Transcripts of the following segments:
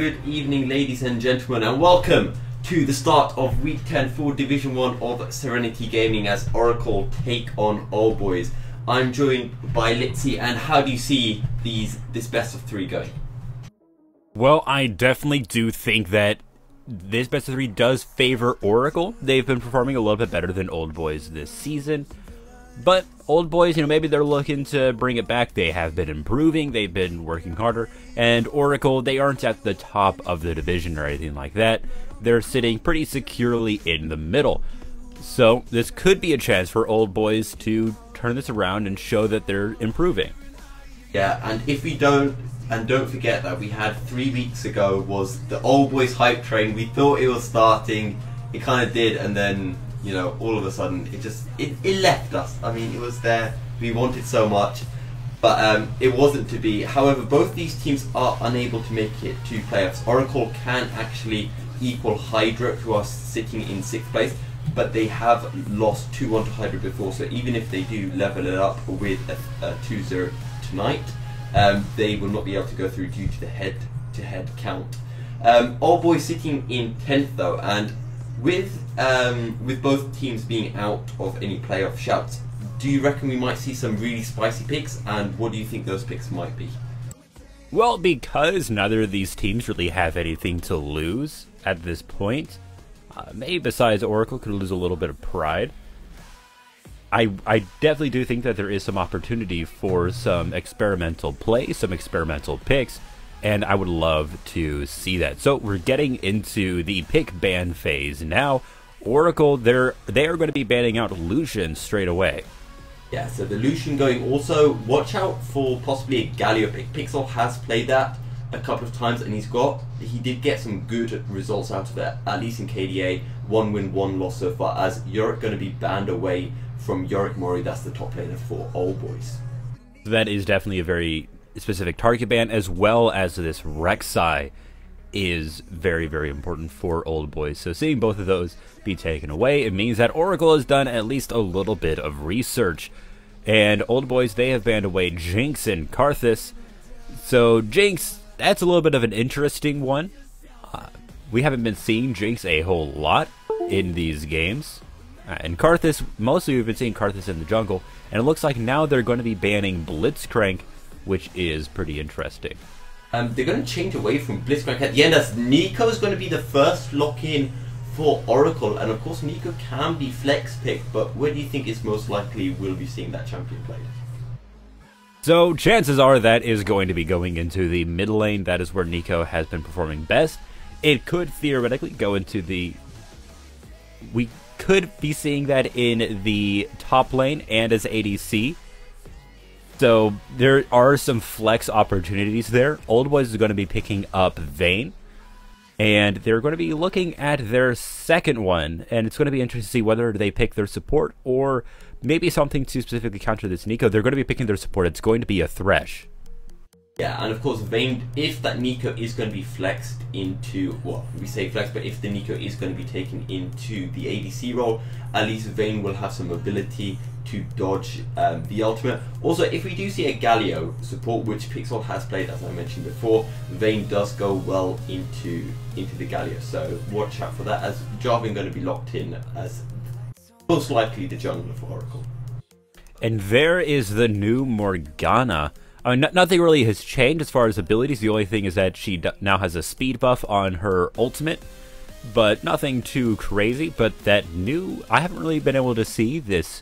Good evening, ladies and gentlemen, and welcome to the start of Week 10 for Division 1 of Serenity Gaming as Oracle take on Old Boys. I'm joined by Litzy, and how do you see this best of 3 going? Well, I definitely do think that this best of 3 does favor Oracle. They've been performing a little bit better than Old Boys this season. But Old Boys, maybe they're looking to bring it back. They have been improving, they've been working harder. And Oracle, they aren't at the top of the division or anything like that. They're sitting pretty securely in the middle. So this could be a chance for Old Boys to turn this around and show that they're improving. Yeah, and if we don't forget that we had 3 weeks ago was the Old Boys hype train. We thought it was starting, it kind of did, and then all of a sudden it left us. I mean, it was there, we wanted so much, but it wasn't to be. However, both these teams are unable to make it to playoffs. Oracle can actually equal Hydra, who are sitting in 6th place, but they have lost 2-1 to Hydra before, so even if they do level it up with a 2-0 tonight, they will not be able to go through due to the head-to-head count. Old Boys sitting in 10th though, and with both teams being out of any playoff shouts, do you reckon we might see some really spicy picks, and what do you think those picks might be? Well, because neither of these teams really have anything to lose at this point, maybe besides Oracle could lose a little bit of pride, I definitely do think that there is some opportunity for some experimental play, some experimental picks, and I would love to see that. So we're getting into the pick ban phase now. Oracle, they are going to be banning out Lucian straight away. Yeah, so the Lucian going. Also, watch out for possibly a Galio pick. Pixel has played that a couple of times, and he did get some good results out of it, at least in KDA. 1 win, 1 loss so far, as Yorick going to be banned away from Yorick Mori. That's the top laner for Old Boys. That is definitely a very specific target ban, as well as this Rek'Sai is very, very important for Old Boys. So seeing both of those be taken away, it means that Oracle has done at least a little bit of research. And Old Boys, they have banned away Jinx and Karthus. So Jinx, that's a little bit of an interesting one. We haven't been seeing Jinx a whole lot in these games. And Karthus, mostly we've been seeing Karthus in the jungle. And it looks like now they're going to be banning Blitzcrank, which is pretty interesting. They're going to change away from Blitzcrank at the end, as Nico is going to be the first lock-in for Oracle, and of course Nico can be flex picked, but where do you think is most likely we'll be seeing that champion played? So chances are that is going to be going into the mid lane. That is where Nico has been performing best. It could theoretically go into the... We could be seeing that in the top lane and as ADC. So there are some flex opportunities there. Old Boys is going to be picking up Vayne, and they're going to be looking at their second one, and it's going to be interesting to see whether they pick their support or maybe something to specifically counter this Nico. They're going to be picking their support. It's going to be a Thresh. Yeah, and of course Vayne, if that Nico is going to be flexed into, well, we say flex, but if the Nico is going to be taken into the ADC role, at least Vayne will have some ability to dodge the ultimate. Also, if we do see a Galio support, which Pixel has played, as I mentioned before, Vayne does go well into the Galio, so watch out for that, as Jarvan going to be locked in as most likely the jungler for Oracle. And there is the new Morgana. Nothing really has changed as far as abilities. The only thing is that she now has a speed buff on her ultimate, but nothing too crazy. But that new, I haven't really been able to see this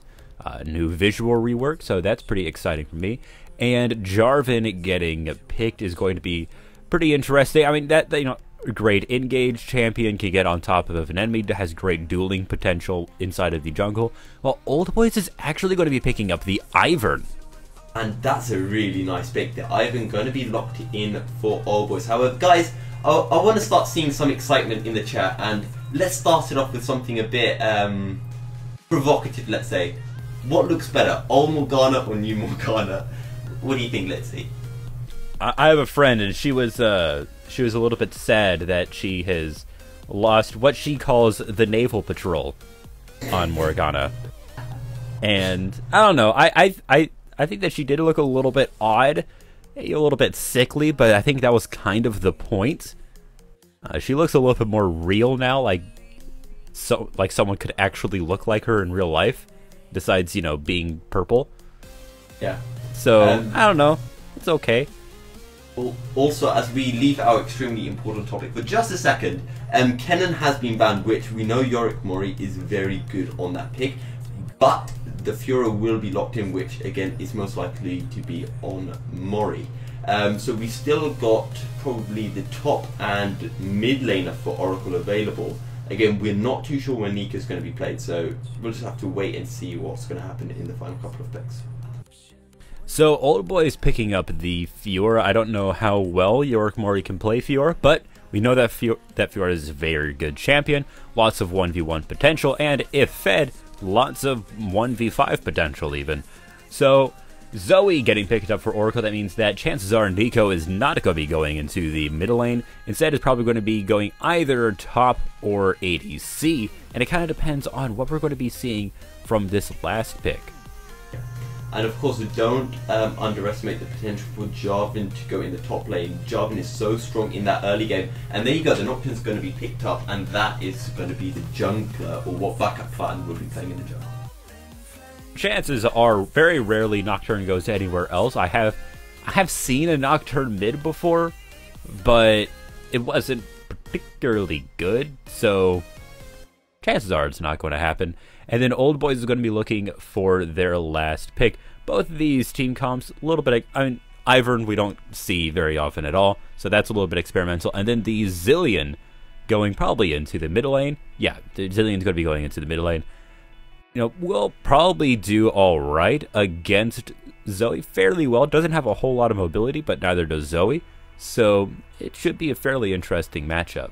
new visual rework, so that's pretty exciting for me. And Jarvan getting picked is going to be pretty interesting. I mean, that a great engage champion can get on top of an enemy that has great dueling potential inside of the jungle. While Old Boys is actually going to be picking up the Ivern. And that's a really nice pick. The Ivern going to be locked in for Old Boys. However, guys, I want to start seeing some excitement in the chat, and let's start it off with something a bit provocative, let's say. What looks better, old Morgana or new Morgana? What do you think, let's see? I have a friend, and she was a little bit sad that she has lost what she calls the naval patrol on Morgana. And I don't know, I think that she did look a little bit odd, a little bit sickly, but I think that was kind of the point. She looks a little bit more real now, like someone could actually look like her in real life, besides, you know, being purple. Yeah. So, I don't know. It's okay. Also, as we leave our extremely important topic for just a second, Kennen has been banned, which we know Yorick Mori is very good on that pick, but the Fiora will be locked in, which again is most likely to be on Mori. So we still got probably the top and mid laner for Oracle available. Again, we're not too sure when Nika's going to be played, so we'll just have to wait and see what's going to happen in the final couple of picks. So, Old Boy is picking up the Fiora. I don't know how well Yorick Mori can play Fiora, but we know that Fiora is a very good champion, lots of 1v1 potential, and if fed, lots of 1v5 potential even. So, Zoe getting picked up for Oracle, that means that chances are Nico is not going to be going into the middle lane. Instead, it's probably going to be going either top or ADC, and it kind of depends on what we're going to be seeing from this last pick. And of course, don't underestimate the potential for Jarvan to go in the top lane. Jarvan is so strong in that early game. And there you go, the Nocturne's going to be picked up, and that is going to be the jungler, or what backup plan will be playing in the jungle. Chances are very rarely Nocturne goes anywhere else. I have seen a Nocturne mid before, but it wasn't particularly good, so chances are it's not going to happen. And then Old Boys is going to be looking for their last pick. Both of these team comps, a little bit, I mean, Ivern we don't see very often at all, so that's a little bit experimental. And then the Zilean going probably into the middle lane. Yeah, the Zilean's going to be going into the middle lane. You know, we'll probably do all right against Zoe fairly well. Doesn't have a whole lot of mobility, but neither does Zoe. So it should be a fairly interesting matchup.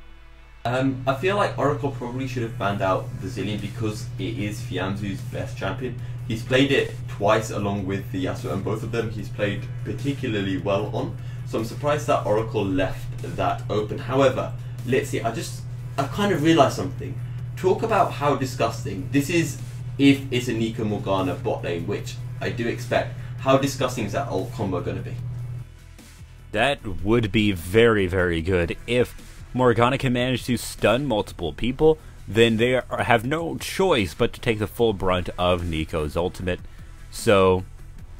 I feel like Oracle probably should have banned out the Zilean because it is Fianzu's best champion. He's played it twice along with the Yasuo, and both of them he's played particularly well on. So I'm surprised that Oracle left that open. However, let's see, I kind of realised something. Talk about how disgusting. This is if it's a Nika Morgana bot lane, which I do expect. How disgusting is that ult combo going to be? That would be very, very good. If Morgana can manage to stun multiple people, then they have no choice but to take the full brunt of Nico's ultimate. So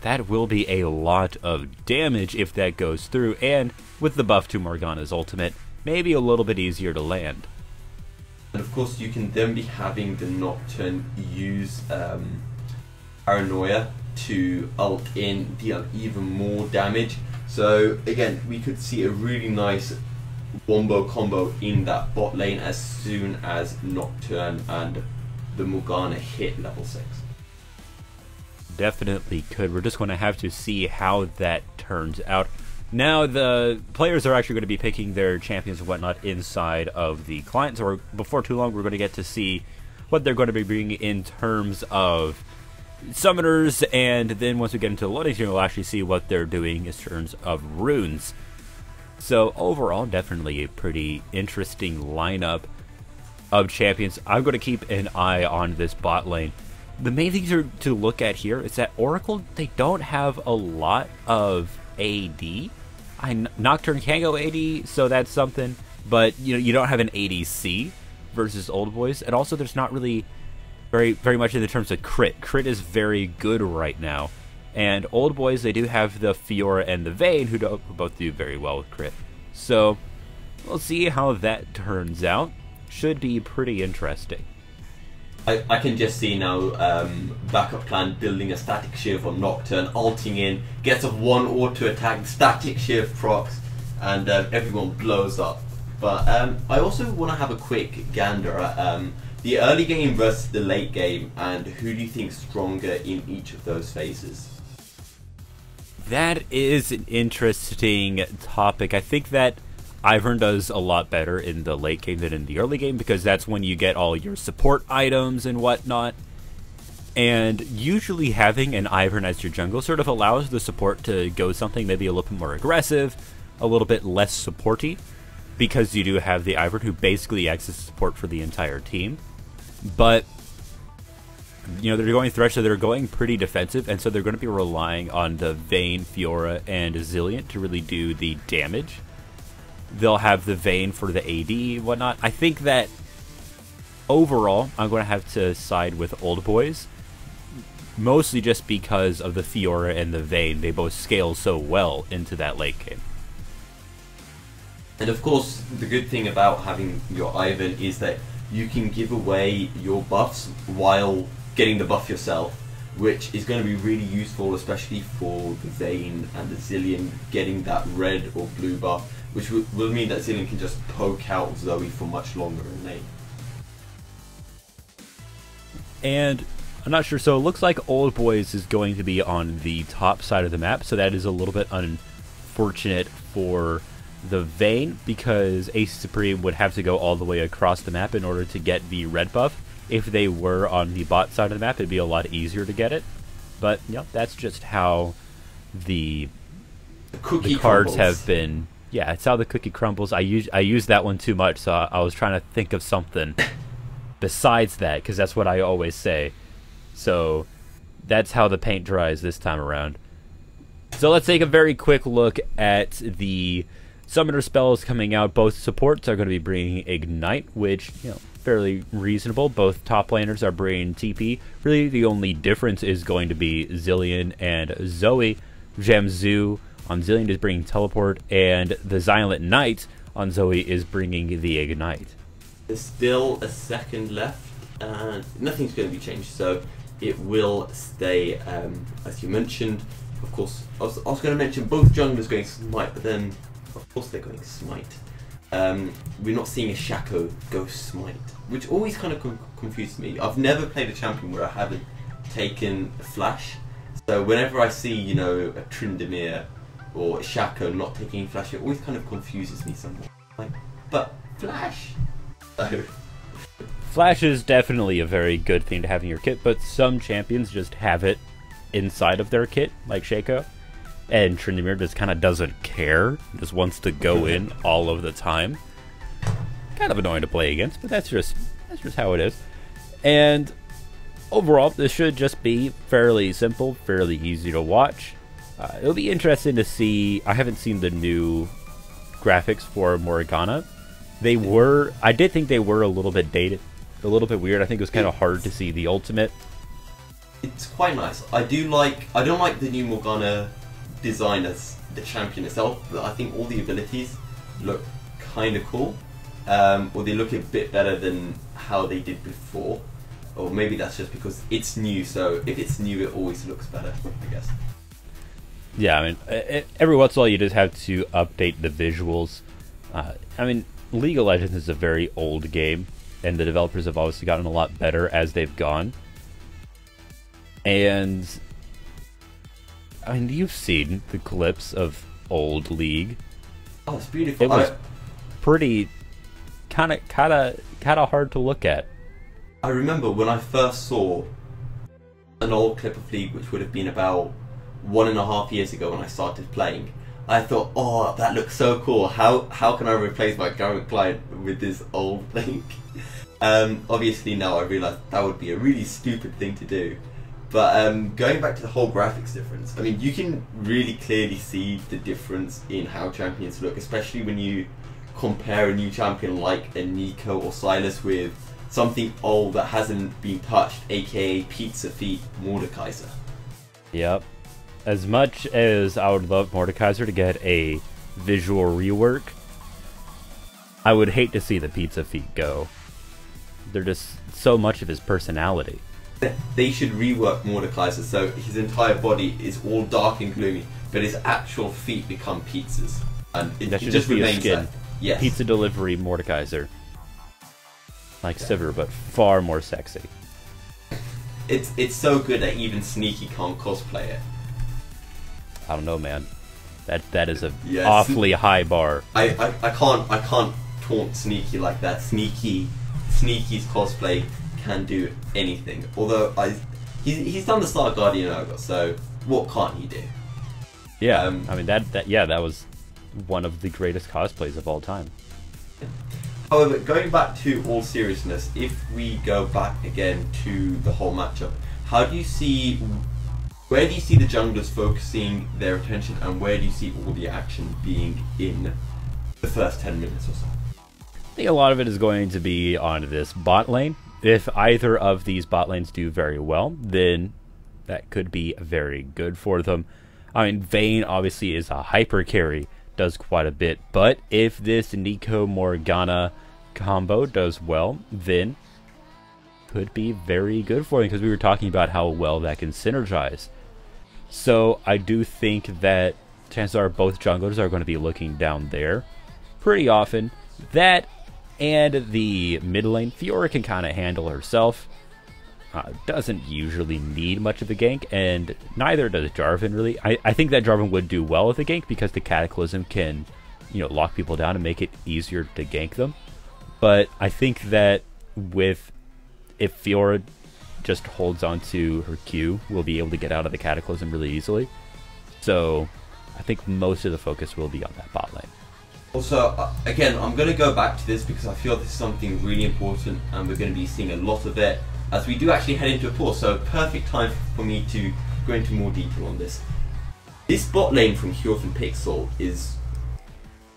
that will be a lot of damage if that goes through, and with the buff to Morgana's ultimate, maybe a little bit easier to land. And of course you can then be having the Nocturne use Paranoia to ult in, deal even more damage. So again, we could see a really nice wombo combo in that bot lane as soon as Nocturne and the Morgana hit level 6. Definitely could. We're just going to have to see how that turns out. Now the players are actually going to be picking their champions and whatnot inside of the client, so before too long we're going to get to see what they're going to be bringing in terms of summoners, and then once we get into the loading screen we'll actually see what they're doing in terms of runes. So overall, definitely a pretty interesting lineup of champions. I'm going to keep an eye on this bot lane. The main thing to look at here is that Oracle, they don't have a lot of AD. Nocturne can go AD, so that's something, but you know, you don't have an ADC versus Old Boys, and also there's not really very much in the terms of crit. Crit is very good right now. And Old Boys, they do have the Fiora and the Vayne, who both do very well with crit. So, we'll see how that turns out. Should be pretty interesting. I can just see now backup plan building a static shield on Nocturne, ulting in, gets a 1 auto attack, static shield procs, and everyone blows up. But I also want to have a quick gander at the early game versus the late game, and who do you think is stronger in each of those phases? That is an interesting topic. I think that Ivern does a lot better in the late game than in the early game, because that's when you get all your support items and whatnot. And usually having an Ivern as your jungle sort of allows the support to go something maybe a little bit more aggressive, a little bit less supporty, because you do have the Ivern who basically acts as support for the entire team. But you know, they're going Thresh, so they're going pretty defensive, and so they're going to be relying on the Vayne, Fiora, and Zilean to really do the damage. they'll have the Vayne for the AD and whatnot. I think that overall, I'm going to have to side with Old Boys, mostly just because of the Fiora and the Vayne. They both scale so well into that late game. And of course, the good thing about having your Ivan is that you can give away your buffs while getting the buff yourself, which is going to be really useful, especially for the Vayne and the Zilean getting that red or blue buff, which will mean that Zilean can just poke out Zoe for much longer in lane. And I'm not sure, so it looks like Old Boys is going to be on the top side of the map, so that is a little bit unfortunate for the Vayne, because Ace Supreme would have to go all the way across the map in order to get the red buff. If they were on the bot side of the map, it'd be a lot easier to get it. But, you know, that's just how the cards crumbles. have been. Yeah, it's how the cookie crumbles. I use that one too much, so I was trying to think of something besides that, because that's what I always say. So that's how the paint dries this time around. So let's take a very quick look at the summoner spells coming out. Both supports are going to be bringing Ignite, which, you know, fairly reasonable. Both top laners are bringing TP. Really, the only difference is going to be Zilean and Zoe. Jamzu on Zilean is bringing Teleport, and the Silent Knight on Zoe is bringing the Ignite. There's still a second left, and nothing's going to be changed, so it will stay as you mentioned. Of course, I was going to mention both junglers going Smite, but then of course they're going Smite. We're not seeing a Shaco go Smite, which always kind of confuses me. I've never played a champion where I haven't taken a Flash, so whenever I see, you know, a Tryndamere or a Shaco not taking Flash, it always kind of confuses me somewhat. Like, but Flash? So. Flash is definitely a very good thing to have in your kit, but some champions just have it inside of their kit, like Shaco. And Tryndamere just kind of doesn't care, just wants to go in all of the time. Kind of annoying to play against, but that's just how it is. And overall, this should just be fairly simple, fairly easy to watch. It'll be interesting to see. I haven't seen the new graphics for Morgana. I did think they were a little bit dated, a little bit weird. I think it was kind of hard to see the ultimate. It's quite nice. I don't like the new Morgana design as the champion itself, but I think all the abilities look kind of cool, or they look a bit better than how they did before, or maybe that's just because it's new, so if it's new it always looks better, I guess. Yeah, I mean, every once in a while you just have to update the visuals. I mean, League of Legends is a very old game, and the developers have obviously gotten a lot better as they've gone. And I mean, you've seen the clips of old League. Oh, it's beautiful. It was pretty kind of hard to look at. I remember when I first saw an old clip of League, which would have been about 1.5 years ago when I started playing. I thought, oh, that looks so cool. How can I replace my current client with this old thing? Obviously now I realise that would be a really stupid thing to do. But going back to the whole graphics difference, I mean, you can really clearly see the difference in how champions look, especially when you compare a new champion like a Nico or Silas with something old that hasn't been touched, aka Pizza Feet Mordekaiser. Yep. As much as I would love Mordekaiser to get a visual rework, I would hate to see the Pizza Feet go. They're just so much of his personality. They should rework Mordekaiser so his entire body is all dark and gloomy, but his actual feet become pizzas. And it just be a remains skin. that. Yes. Pizza delivery Mordekaiser. Like Sivir, but far more sexy. It's so good that even Sneaky can't cosplay it. I don't know, man. That is a awfully high bar. I can't taunt Sneaky like that. Sneaky's cosplay can do anything. Although he's done the Star Guardian Ogre, so what can't he do? Yeah, I mean that was one of the greatest cosplays of all time. However, going back to all seriousness, if we go back again to the whole matchup, where do you see the junglers focusing their attention, and where do you see all the action being in the first 10 minutes or so. I think a lot of it is going to be on this bot lane. If either of these bot lanes do very well, then that could be very good for them. I mean, Vayne obviously is a hyper carry, does quite a bit, but if this Nico Morgana combo does well, then could be very good for them, because we were talking about how well that can synergize. So I do think that chances are both junglers are going to be looking down there pretty often. That and the mid lane, Fiora can kind of handle herself. Doesn't usually need much of a gank, and neither does Jarvan really. I think that Jarvan would do well with a gank because the Cataclysm can, you know, lock people down and make it easier to gank them. But I think that if Fiora just holds on to her Q, we'll be able to get out of the Cataclysm really easily. So I think most of the focus will be on that bot lane. Also, again, I'm going to go back to this because I feel this is something really important and we're going to be seeing a lot of it as we do actually head into a pause, so perfect time for me to go into more detail on this. This bot lane from Hjorth and Pixel is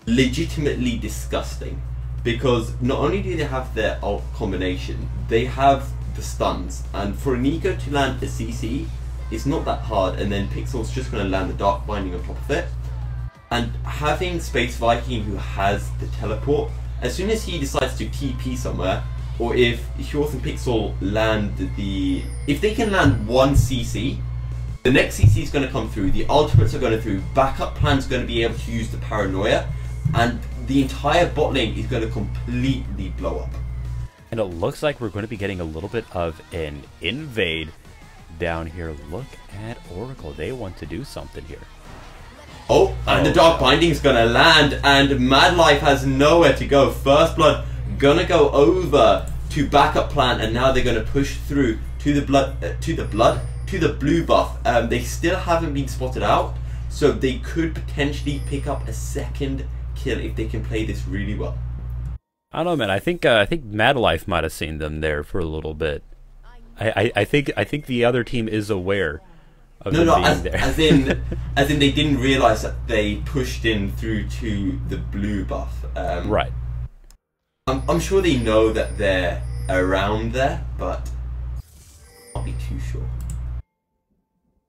legitimately disgusting because not only do they have their ult combination, they have the stuns, and for Nico to land a CC is not that hard, and then Pixel's just going to land the Dark Binding on top of it. And having Space Viking who has the teleport, as soon as he decides to TP somewhere, or if Hjorth and Pixel land if they can land one CC, the next CC is going to come through, the ultimates are going to through, backup plan's going to be able to use the paranoia, and the entire bot lane is going to completely blow up. And it looks like we're going to be getting a little bit of an invade down here. Look at Oracle. They want to do something here. Oh, and the Dark Binding is going to land, and Mad Life has nowhere to go. First Blood gonna go over to backup plan, and now they're gonna push through to the blue buff. They still haven't been spotted out, so they could potentially pick up a second kill if they can play this really well. I don't know, man. I think Mad Life might have seen them there for a little bit. I think the other team is aware of them being there. as in they didn't realize that they pushed in through to the blue buff. Right. I'm sure they know that they're around there, but I'll be too sure.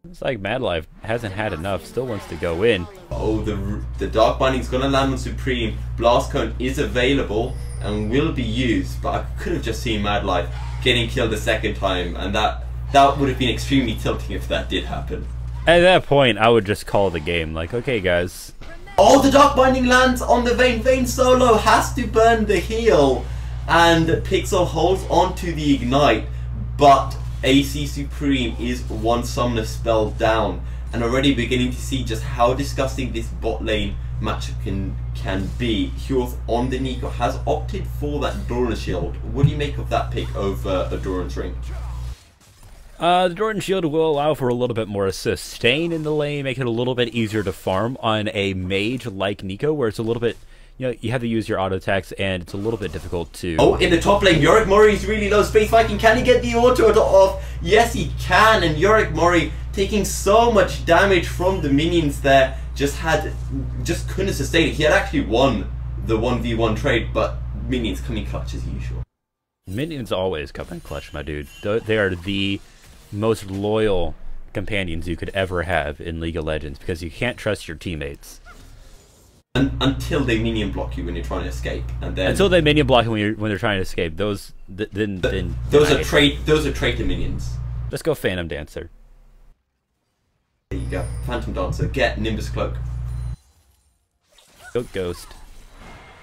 It's like Mad Life hasn't had enough, still wants to go in. Oh, the Dark Binding's gonna land on Supreme. Blast Cone is available and will be used, but I could have just seen Mad Life getting killed a second time, and that would have been extremely tilting if that did happen. At that point, I would just call the game, like, okay guys. Oh, the Dark Binding lands on the Vayne. Vayne solo has to burn the heal, and Pixel holds on to the Ignite, but AC Supreme is one summoner spell down, and already beginning to see just how disgusting this bot lane matchup can be. Hjorth on the Nico has opted for that Doran Shield. What do you make of that pick over a Doran's Ring? The Doran Shield will allow for a little bit more sustain in the lane, make it a little bit easier to farm on a mage like Nico, where it's a little bit, you know, you have to use your auto attacks, and it's a little bit difficult to... Oh, in the top lane, Yorick Mori is really low. Space Viking, can he get the auto off? Yes, he can, and Yorick Mori taking so much damage from the minions there, just couldn't sustain it. He had actually won the 1v1 trade, but minions coming clutch as usual. Minions always come in clutch, my dude. They are the most loyal companions you could ever have in League of Legends, because you can't trust your teammates. Until they minion block you when you're trying to escape, and then until they minion block you when they're trying to escape. Those are traitor minions. Let's go Phantom Dancer. There you go, Phantom Dancer. Get Nimbus Cloak. Go Ghost.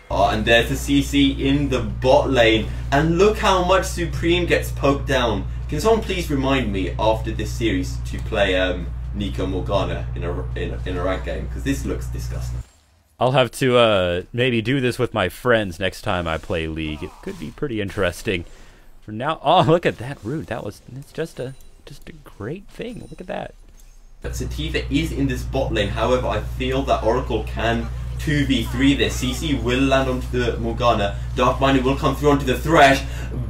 Oh, and there's the CC in the bot lane, and look how much Supreme gets poked down. Can someone please remind me after this series to play Nico Morgana in a ranked game, because this looks disgusting. I'll have to maybe do this with my friends next time I play League. It could be pretty interesting. For now, oh, look at that root. It's just a great thing. Look at that. But Sativa is in this bot lane. However, I feel that Oracle can 2v3 this. CC will land onto the Morgana. Dark Binding will come through onto the Thresh,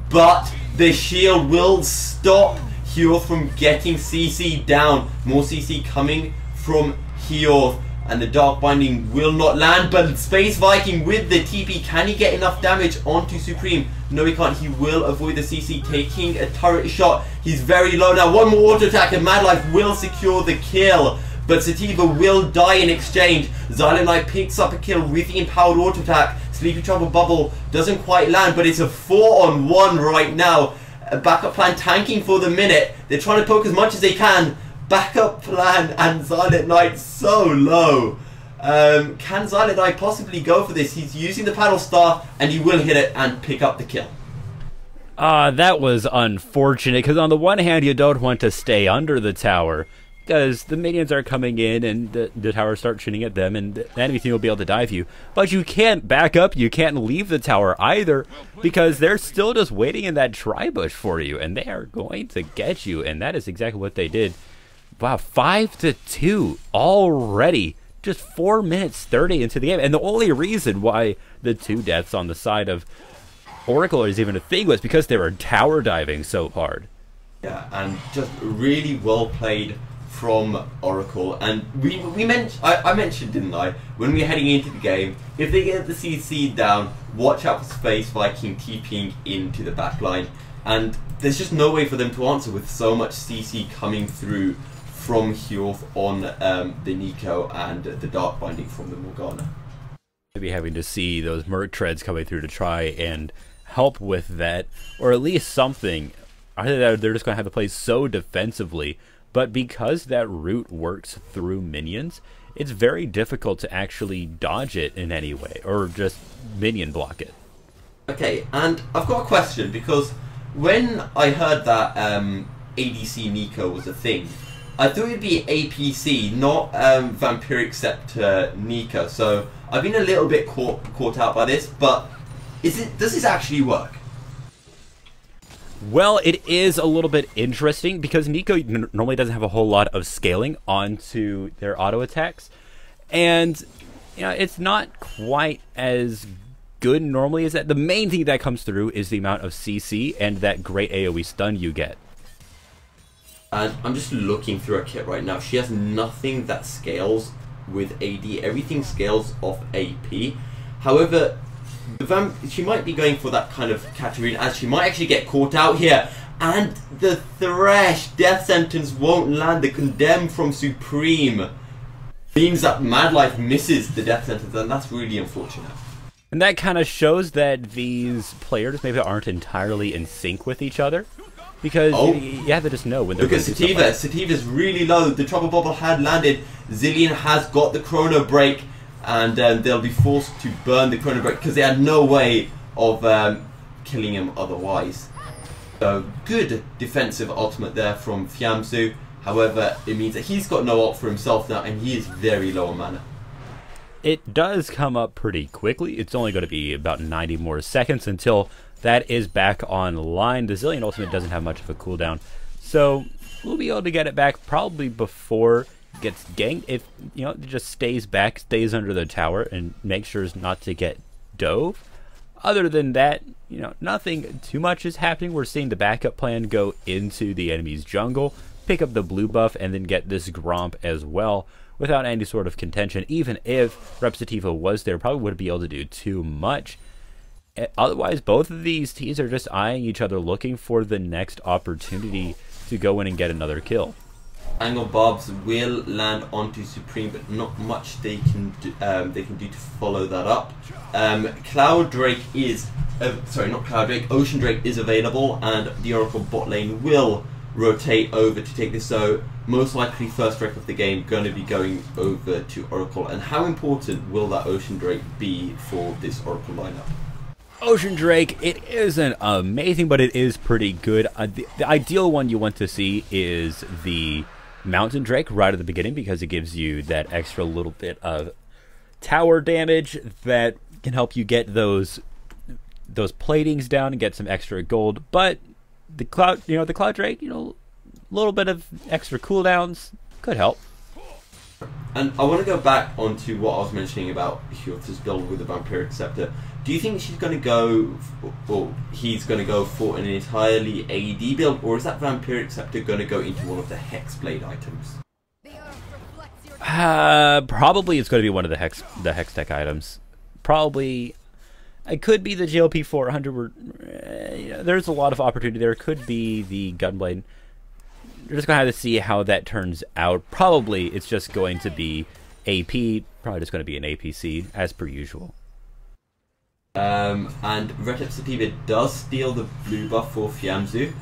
but the shield will stop Hjorth from getting CC down. More CC coming from Hjorth. and the Dark Binding will not land, but Space Viking with the TP, can he get enough damage onto Supreme? No, he can't. He will avoid the CC, taking a turret shot. He's very low now. One more auto attack and Mad Life will secure the kill, but Sativa will die in exchange. Silent Knight picks up a kill with the empowered auto attack. Sleepy Trouble Bubble doesn't quite land, but it's a 4-on-1 right now. A backup plan tanking for the minute. They're trying to poke as much as they can. Backup plan and Silent Knight so low. Can Silent Knight possibly go for this? He's using the paddle star and he will hit it and pick up the kill. That was unfortunate, because on the one hand you don't want to stay under the tower, because the minions are coming in and the tower starts shooting at them and the enemy team will be able to dive you. But you can't back up, you can't leave the tower either, because they're still just waiting in that tri-bush for you, and they are going to get you, and that is exactly what they did. Wow, 5-2 already. Just 4 minutes 30 into the game. And the only reason why the 2 deaths on the side of Oracle is even a thing was because they were tower diving so hard. Yeah, and just really well played from Oracle. And I mentioned, didn't I, when we were heading into the game, if they get the CC down, watch out for Space Viking TPing into the backline. And there's just no way for them to answer with so much CC coming through from Hjorth on the Nico and the Dark Binding from the Morgana. Maybe having to see those Merc Treads coming through to try and help with that, or at least something. Either they're just going to have to play so defensively, but because that route works through minions, it's very difficult to actually dodge it in any way, or just minion block it. Okay, and I've got a question, because when I heard that ADC Nico was a thing, I thought it'd be APC, not Vampiric Scepter Nico. So I've been a little bit caught out by this, but does this actually work? Well, it is a little bit interesting because Nico normally doesn't have a whole lot of scaling onto their auto attacks, and you know, it's not quite as good normally as that. The main thing that comes through is the amount of CC and that great AoE stun you get. And I'm just looking through her kit right now. She has nothing that scales with AD. Everything scales off AP. However, she might be going for that kind of category, as she might actually get caught out here. And the Thresh death sentence won't land. The Condemn from Supreme means that Mad Life misses the death sentence, and that's really unfortunate. And that kind of shows that these players maybe aren't entirely in sync with each other. Because you have to just know when they're going to do stuff like Sativa's really low. The Trouble Bubble had landed. Zilean has got the Chrono Break, and they'll be forced to burn the Chrono Break because they had no way of killing him otherwise. So good defensive ultimate there from Fiamsu. However, it means that he's got no ult for himself now, and he is very low on mana. It does come up pretty quickly. It's only going to be about 90 more seconds until that is back online. The Zilean ultimate doesn't have much of a cooldown, so we'll be able to get it back probably before it gets ganked. If you know, it just stays back, stays under the tower, and makes sure not to get dove. Other than that, you know, nothing too much is happening. We're seeing the backup plan go into the enemy's jungle, pick up the blue buff, and then get this Gromp as well without any sort of contention. Even if Repsativa was there, probably wouldn't be able to do too much. Otherwise, both of these teams are just eyeing each other, looking for the next opportunity to go in and get another kill. Angle Barbs will land onto Supreme, but not much they can do to follow that up. Cloud Drake is, sorry, not Cloud Drake, Ocean Drake is available, and the Oracle bot lane will rotate over to take this. So most likely first Drake of the game going to be going over to Oracle. And how important will that Ocean Drake be for this Oracle lineup? Ocean Drake, it isn't amazing, but it is pretty good. The ideal one you want to see is the Mountain Drake right at the beginning, because it gives you that extra little bit of tower damage that can help you get those platings down and get some extra gold. But the Cloud Drake, a little bit of extra cooldowns could help. And I want to go back onto what I was mentioning about Hjorth's build with the Vampiric Scepter. Do you think she's going to go, or he's going to go for an entirely AD build, or is that Vampiric Scepter going to go into one of the Hexblade items? Probably it's going to be one of the hex tech items. Probably it could be the GLP 400. Where there's a lot of opportunity there. It could be the Gunblade. You're just going to have to see how that turns out. Probably it's just going to be AP. Probably just going to be an APC as per usual. And Red Sativa does steal the blue buff for Fiamzu.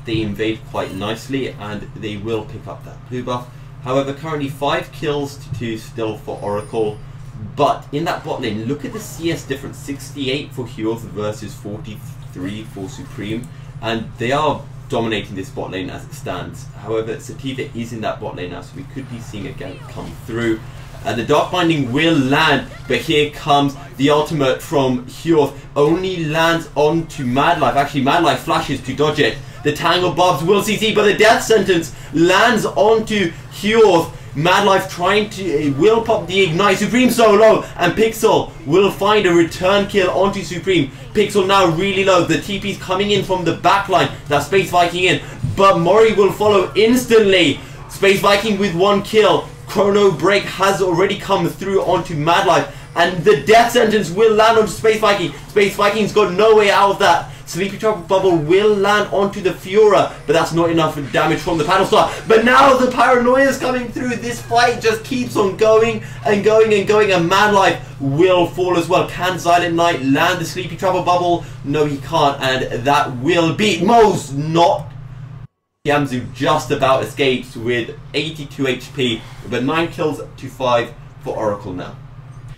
They invade quite nicely and they will pick up that blue buff. However, currently 5 kills to 2 still for Oracle. But in that bot lane, look at the CS difference. 68 for Hughes versus 43 for Supreme. And they are dominating this bot lane as it stands. However, Sativa is in that bot lane now, so we could be seeing a gank come through. The Dark Binding will land, but here comes the ultimate from Hughes. Only lands onto Mad Life. Actually, Mad Life flashes to dodge it. The Tangle Bobs will CC, but the Death Sentence lands onto Hughes. Mad Life trying to will pop the Ignite. Supreme so low, and Pixel will find a return kill onto Supreme. Pixel now really low. The TP's coming in from the back line. Now Space Viking in, but Mori will follow instantly. Space Viking with 1 kill. Chrono Break has already come through onto Mad Life, and the Death Sentence will land onto Space Viking. Space Viking's got no way out of that. Sleepy Trouble Bubble will land onto the Fiora, but that's not enough damage from the Paddle Star. But now the Paranoia is coming through. This fight just keeps on going and going and going, and Mad Life will fall as well. Can Silent Knight land the Sleepy Trouble Bubble? No, he can't, and that will be most not. Yamzu just about escapes with 82 HP, but 9 kills to 5 for Oracle now.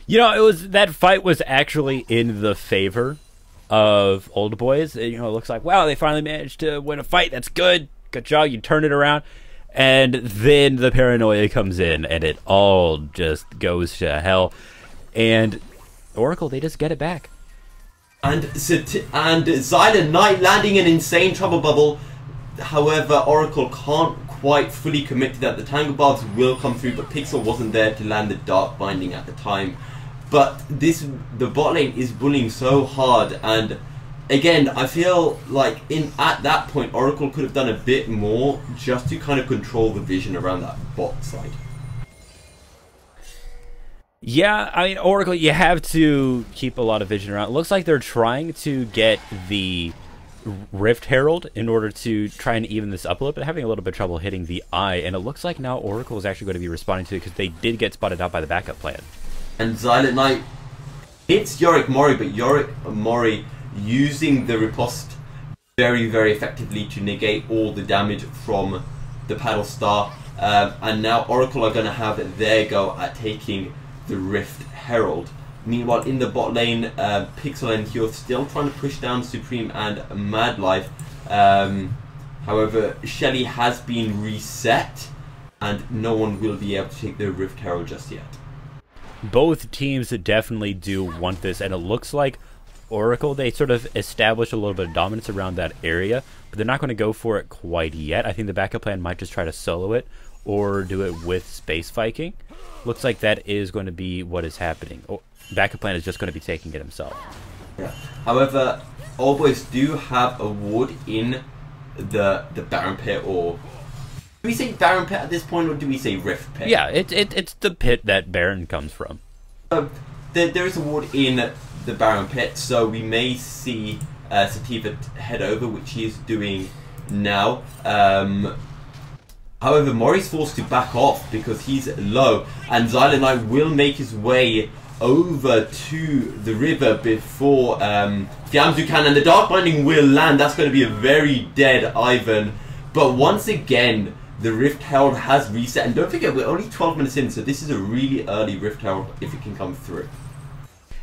You know, that fight was actually in the favor of Old Boys. You know, it looks like, wow, they finally managed to win a fight. That's good. Good job. You turn it around. And then the Paranoia comes in, and it all just goes to hell. And Oracle, they just get it back. And Silent Knight landing an insane Trouble Bubble. However, Oracle can't quite fully commit to that. The Tangle Barbs will come through, but Pixel wasn't there to land the Dark Binding at the time. But the bot lane is bullying so hard, and again, I feel like at that point, Oracle could have done a bit more just to kind of control the vision around that bot side. Yeah, I mean, Oracle, you have to keep a lot of vision around. It looks like they're trying to get the Rift Herald in order to try and even this up a little bit, having a little bit of trouble hitting the eye, and it looks like now Oracle is actually going to be responding to it because they did get spotted out by the backup plan. And Silent Knight hits Yorick Mori, but Yorick Mori using the riposte very, very effectively to negate all the damage from the Paddle Star, and now Oracle are going to have their go at taking the Rift Herald. Meanwhile, in the bot lane, Pixel and Hughes still trying to push down Supreme and Mad Life. However, Shelly has been reset, and no one will be able to take the Rift Herald just yet. Both teams definitely do want this, and it looks like Oracle, they sort of establish a little bit of dominance around that area, but they're not going to go for it quite yet. I think the backup plan might just try to solo it or do it with Space Viking. Looks like that is going to be what is happening. Backup plan is just going to be taking it himself. Yeah. However, Old Boys do have a ward in the Baron Pit, or do we say Baron Pit at this point, or do we say Rift Pit? Yeah, it's the pit that Baron comes from. There is a ward in the Baron Pit, so we may see Sativa head over, which he is doing now. However, Mori's forced to back off because he's low, and Silent Knight will make his way over to the river before Fiamzu can, and the Dark Binding will land. That's going to be a very dead Ivan. But once again, the Rift Herald has reset, and don't forget, we're only 12 minutes in, so this is a really early Rift Herald if it can come through.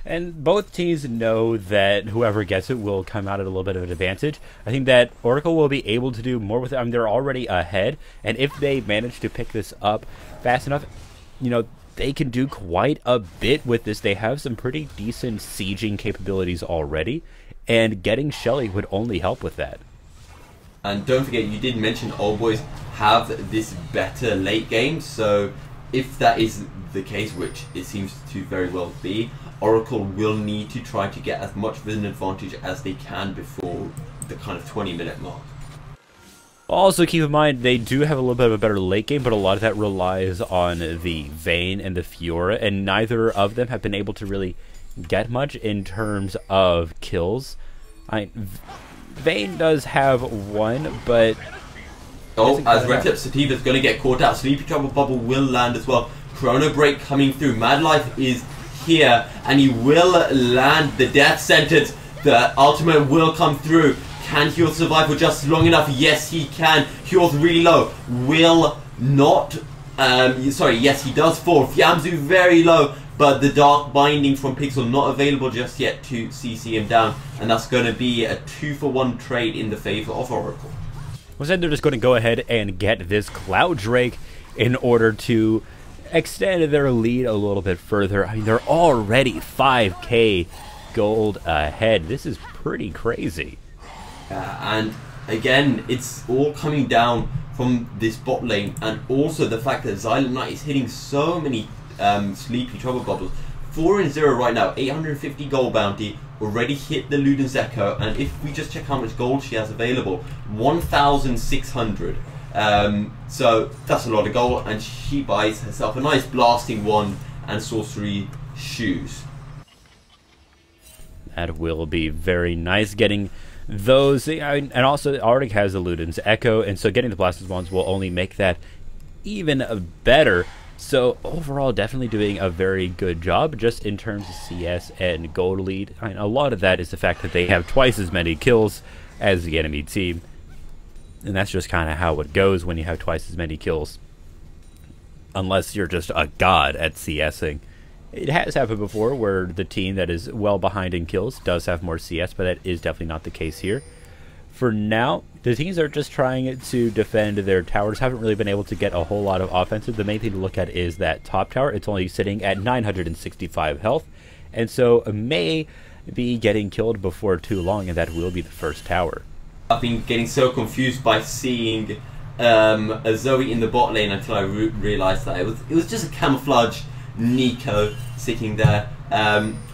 And both teams know that whoever gets it will come out at a little bit of an advantage. I think that Oracle will be able to do more with it. I mean, they're already ahead, and if they manage to pick this up fast enough, you know, they can do quite a bit with this. They have some pretty decent sieging capabilities already, and getting Shelly would only help with that. And don't forget, you did mention Old Boys have this better late game, so if that is the case, which it seems to very well be, Oracle will need to try to get as much of an advantage as they can before the kind of 20-minute mark. Also, keep in mind, they do have a little bit of a better late game, but a lot of that relies on the Vayne and the Fiora, and neither of them have been able to really get much in terms of kills. Vayne does have one, but... Oh, as Retep Sativa is going to get caught out, Sleepy Trouble Bubble will land as well. Chrono Break coming through, Mad Life is here, and he will land the death sentence. The ultimate will come through. Can Hjorth survive for just long enough? Yes, he can. Hjorth really low. Will not... sorry, yes, he does fall. Fiamzu very low, but the Dark Binding from Pixel not available just yet to CC him down. And that's going to be a 2-for-1 trade in the favor of Oracle. Instead, they're just going to go ahead and get this Cloud Drake in order to extend their lead a little bit further. I mean, they're already 5k gold ahead. This is pretty crazy. And again, it's all coming down from this bot lane, and also the fact that Xylem Knight is hitting so many Sleepy Trouble Bubbles. 4-0 right now, 850 gold bounty, already hit the Luden's Echo, and if we just check how much gold she has available, 1,600. So that's a lot of gold, and she buys herself a nice blasting wand and sorcery shoes. That will be very nice, getting those, and also Arctic has the Luden's Echo, and so getting the Blasted Wands will only make that even better. So overall, definitely doing a very good job just in terms of CS and gold lead. I mean, a lot of that is the fact that they have twice as many kills as the enemy team, and that's just kind of how it goes when you have twice as many kills, unless you're just a god at CSing. It has happened before where the team that is well behind in kills does have more CS, but that is definitely not the case here. For now, the teams are just trying to defend their towers. Haven't really been able to get a whole lot of offensive. The main thing to look at is that top tower. It's only sitting at 965 health, and so may be getting killed before too long, and that will be the first tower. I've been getting so confused by seeing a Zoe in the bot lane until I realised that it was just a camouflage Nico sitting there.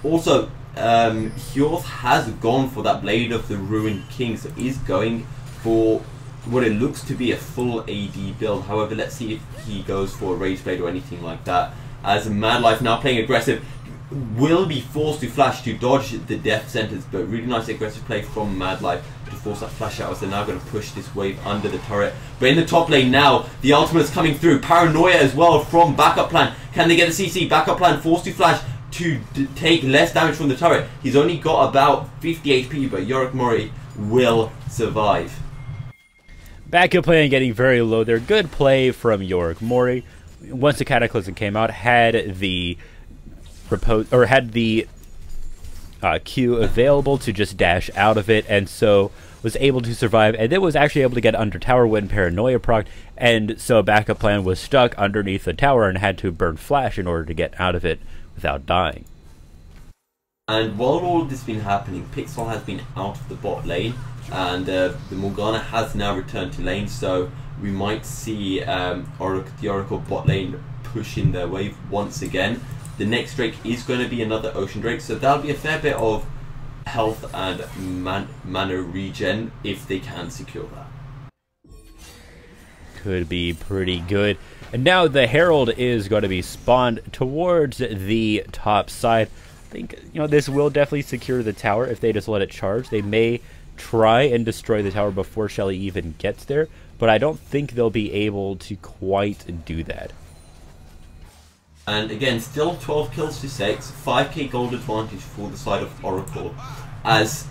Also, Hjorth has gone for that Blade of the Ruined King, so he's going for what it looks to be a full AD build. However, let's see if he goes for a Rage Blade or anything like that. As Mad Life now playing aggressive, will be forced to flash to dodge the death sentence, but really nice aggressive play from Mad Life to force that flash out, as they're now going to push this wave under the turret. But in the top lane now, the ultimate's coming through. Paranoia as well from Backup Plan. Can they get a CC? Backup Plan forced to flash to take less damage from the turret. He's only got about 50 HP, but Yorick Mori will survive. Backup plan getting very low there. Good play from Yorick Mori. Once the Cataclysm came out, had the Q available to just dash out of it, and so was able to survive, and then was actually able to get under tower when Paranoia proc, and so Backup Plan was stuck underneath the tower and had to burn flash in order to get out of it without dying. And while all of this has been happening, Pixel has been out of the bot lane, and the Morgana has now returned to lane, so we might see the Oracle bot lane pushing their wave once again. The next Drake is going to be another Ocean Drake, so that'll be a fair bit of health and mana regen if they can secure that. Could be pretty good. And now the Herald is going to be spawned towards the top side. I think, you know, this will definitely secure the tower if they just let it charge. They may try and destroy the tower before Shelly even gets there, but I don't think they'll be able to quite do that. And again, still 12 kills to 6, 5k gold advantage for the side of Oracle. As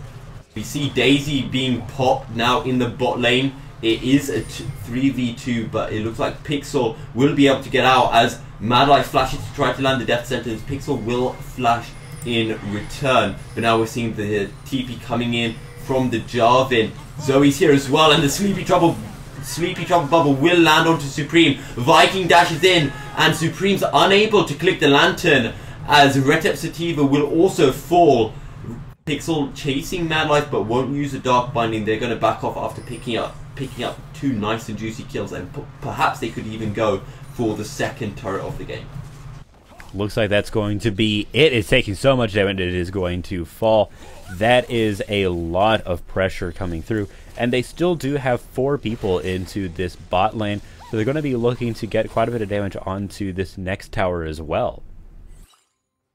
we see Daisy being popped now in the bot lane. It is a 3v2, but it looks like Pixel will be able to get out as Mad Life flashes to try to land the death sentence. Pixel will flash in return, but now we're seeing the TP coming in from the Jarvan. Zoe's here as well, and the Sleepy Trouble Bubble will land onto Supreme. Viking dashes in, and Supreme's unable to click the lantern as Retep Sativa will also fall. Pixel chasing Mad Life, but won't use the Dark Binding. They're going to back off after picking up two nice and juicy kills, and perhaps they could even go for the second turret of the game. Looks like that's going to be it. It's taking so much damage it is going to fall. That is a lot of pressure coming through. And they still do have 4 people into this bot lane. So they're going to be looking to get quite a bit of damage onto this next tower as well.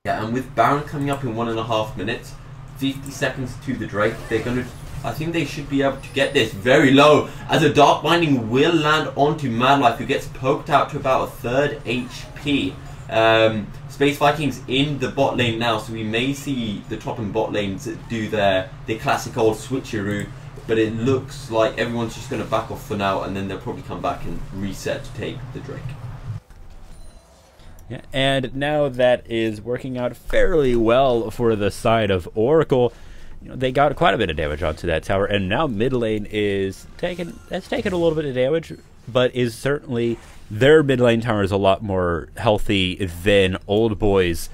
Yeah, and with Baron coming up in 1.5 minutes, 50 seconds to the Drake, they're going to... I think they should be able to get this very low, as a Dark Binding will land onto Madlife, who gets poked out to about 1/3 HP. Space Vikings in the bot lane now, so we may see the top and bot lanes do their classic old switcheroo, but it looks like everyone's just going to back off for now, and then they'll probably come back and reset to take the Drake. Yeah, and now that is working out fairly well for the side of Oracle. You know, they got quite a bit of damage onto that tower, and now mid lane is taking a little bit of damage, but is certainly their mid lane tower is a lot more healthy than Old Boys,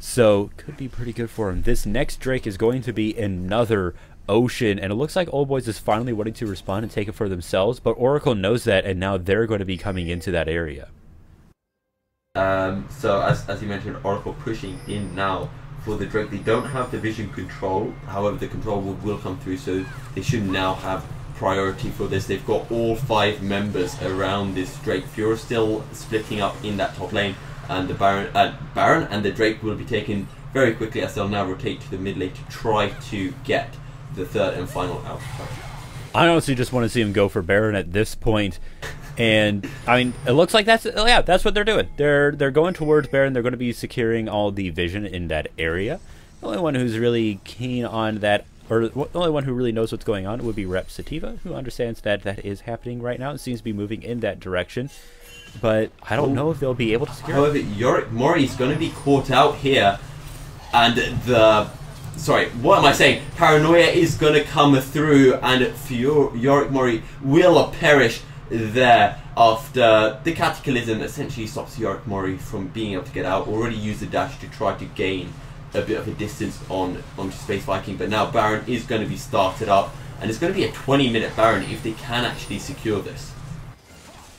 so could be pretty good for him. This next Drake is going to be another Ocean, and it looks like Old Boys is finally wanting to respond and take it for themselves, but Oracle knows that, and now they're going to be coming into that area. So as you mentioned, Oracle pushing in now for the Drake. They don't have the vision control, however the control will come through, so they should now have priority for this. They've got all 5 members around this Drake. Fury still splitting up in that top lane, and the Baron and the Drake will be taken very quickly, as they'll now rotate to the mid lane to try to get the 3rd and final out. I honestly just want to see him go for Baron at this point. And I mean, it looks like that's what they're doing. They're going towards Baron. They're going to be securing all the vision in that area. The only one who's really keen on that, or the only one who really knows what's going on, would be Rep Sativa, who understands that that is happening right now and seems to be moving in that direction. But I don't know if they'll be able to secure However, Yorick Mori is going to be caught out here, and the... Sorry, what am I saying? Paranoia is going to come through, and Yorick Mori will perish there after the Cataclysm essentially stops Yorick Mori from being able to get out. Already used the dash to try to gain a bit of a distance onto Space Viking, but now Baron is going to be started up, and it's going to be a 20-minute Baron if they can actually secure this.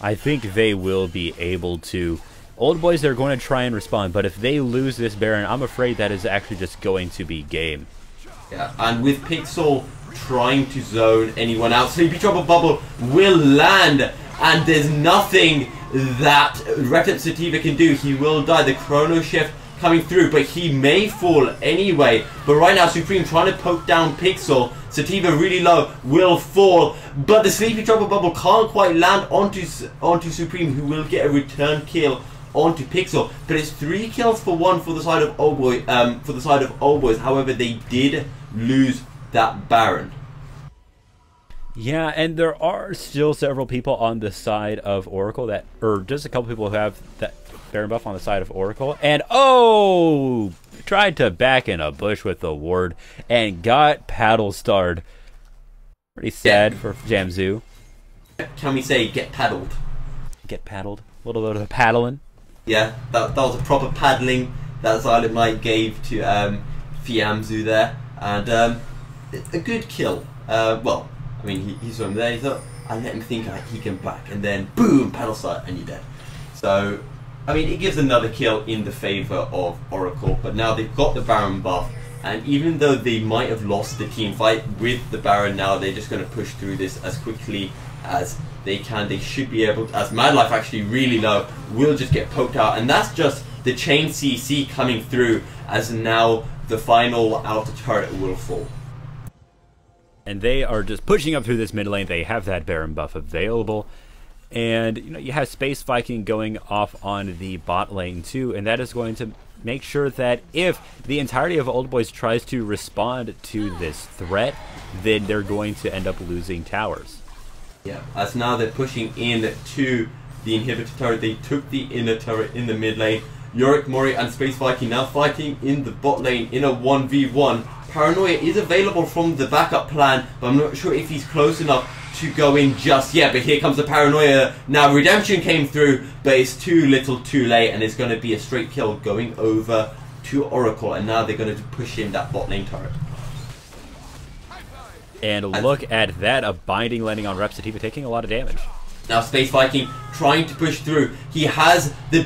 I think they will be able to. Old Boys, they're going to try and respond, but if they lose this Baron, I'm afraid that is actually just going to be game. Yeah, and with Pixel trying to zone anyone out, Sleepy Trouble Bubble will land, and there's nothing that Retent Sativa can do. He will die. The Chrono Shift coming through, but he may fall anyway. But right now, Supreme trying to poke down Pixel. Sativa really low, will fall, but the Sleepy Trouble Bubble can't quite land onto Supreme, who will get a return kill onto Pixel. But it's 3 kills for 1 for the side of Old Boys. However, they did lose that Baron. Yeah, and there are still several people on the side of Oracle that, or just a couple people who have that Baron buff on the side of Oracle, and tried to back in a bush with the ward and got paddle starred. Pretty sad for Jamzu. Can we say get paddled? Get paddled. A little bit of paddling. Yeah, that was a proper paddling that Silent Mike gave to Fiamzu there, and a good kill. Well, I mean, he saw him there, he thought, I let him think he can back, and then boom, paddle start, and you're dead. So, I mean, it gives another kill in the favour of Oracle, but now they've got the Baron buff, and even though they might have lost the team fight with the Baron now, they're just going to push through this as quickly as they can. They should be able to, as Madlife actually really low, will just get poked out, and that's just the chain CC coming through, as now the final outer turret will fall. And they are just pushing up through this mid lane. They have that Baron buff available. And you know, you have Space Viking going off on the bot lane too, and that is going to make sure that if the entirety of Old Boys tries to respond to this threat, then they're going to end up losing towers. Yeah, as now they're pushing in to the inhibitor turret. They took the inner turret in the mid lane. Yorick Mori and Space Viking now fighting in the bot lane in a 1v1. Paranoia is available from the backup plan, but I'm not sure if he's close enough to go in just yet. But here comes the Paranoia. Now Redemption came through, but it's too little too late, and it's going to be a straight kill going over to Oracle, and now they're going to push in that bot lane turret. And look at that, a binding landing on Rep Sativa, taking a lot of damage. Now Space Viking trying to push through. He has the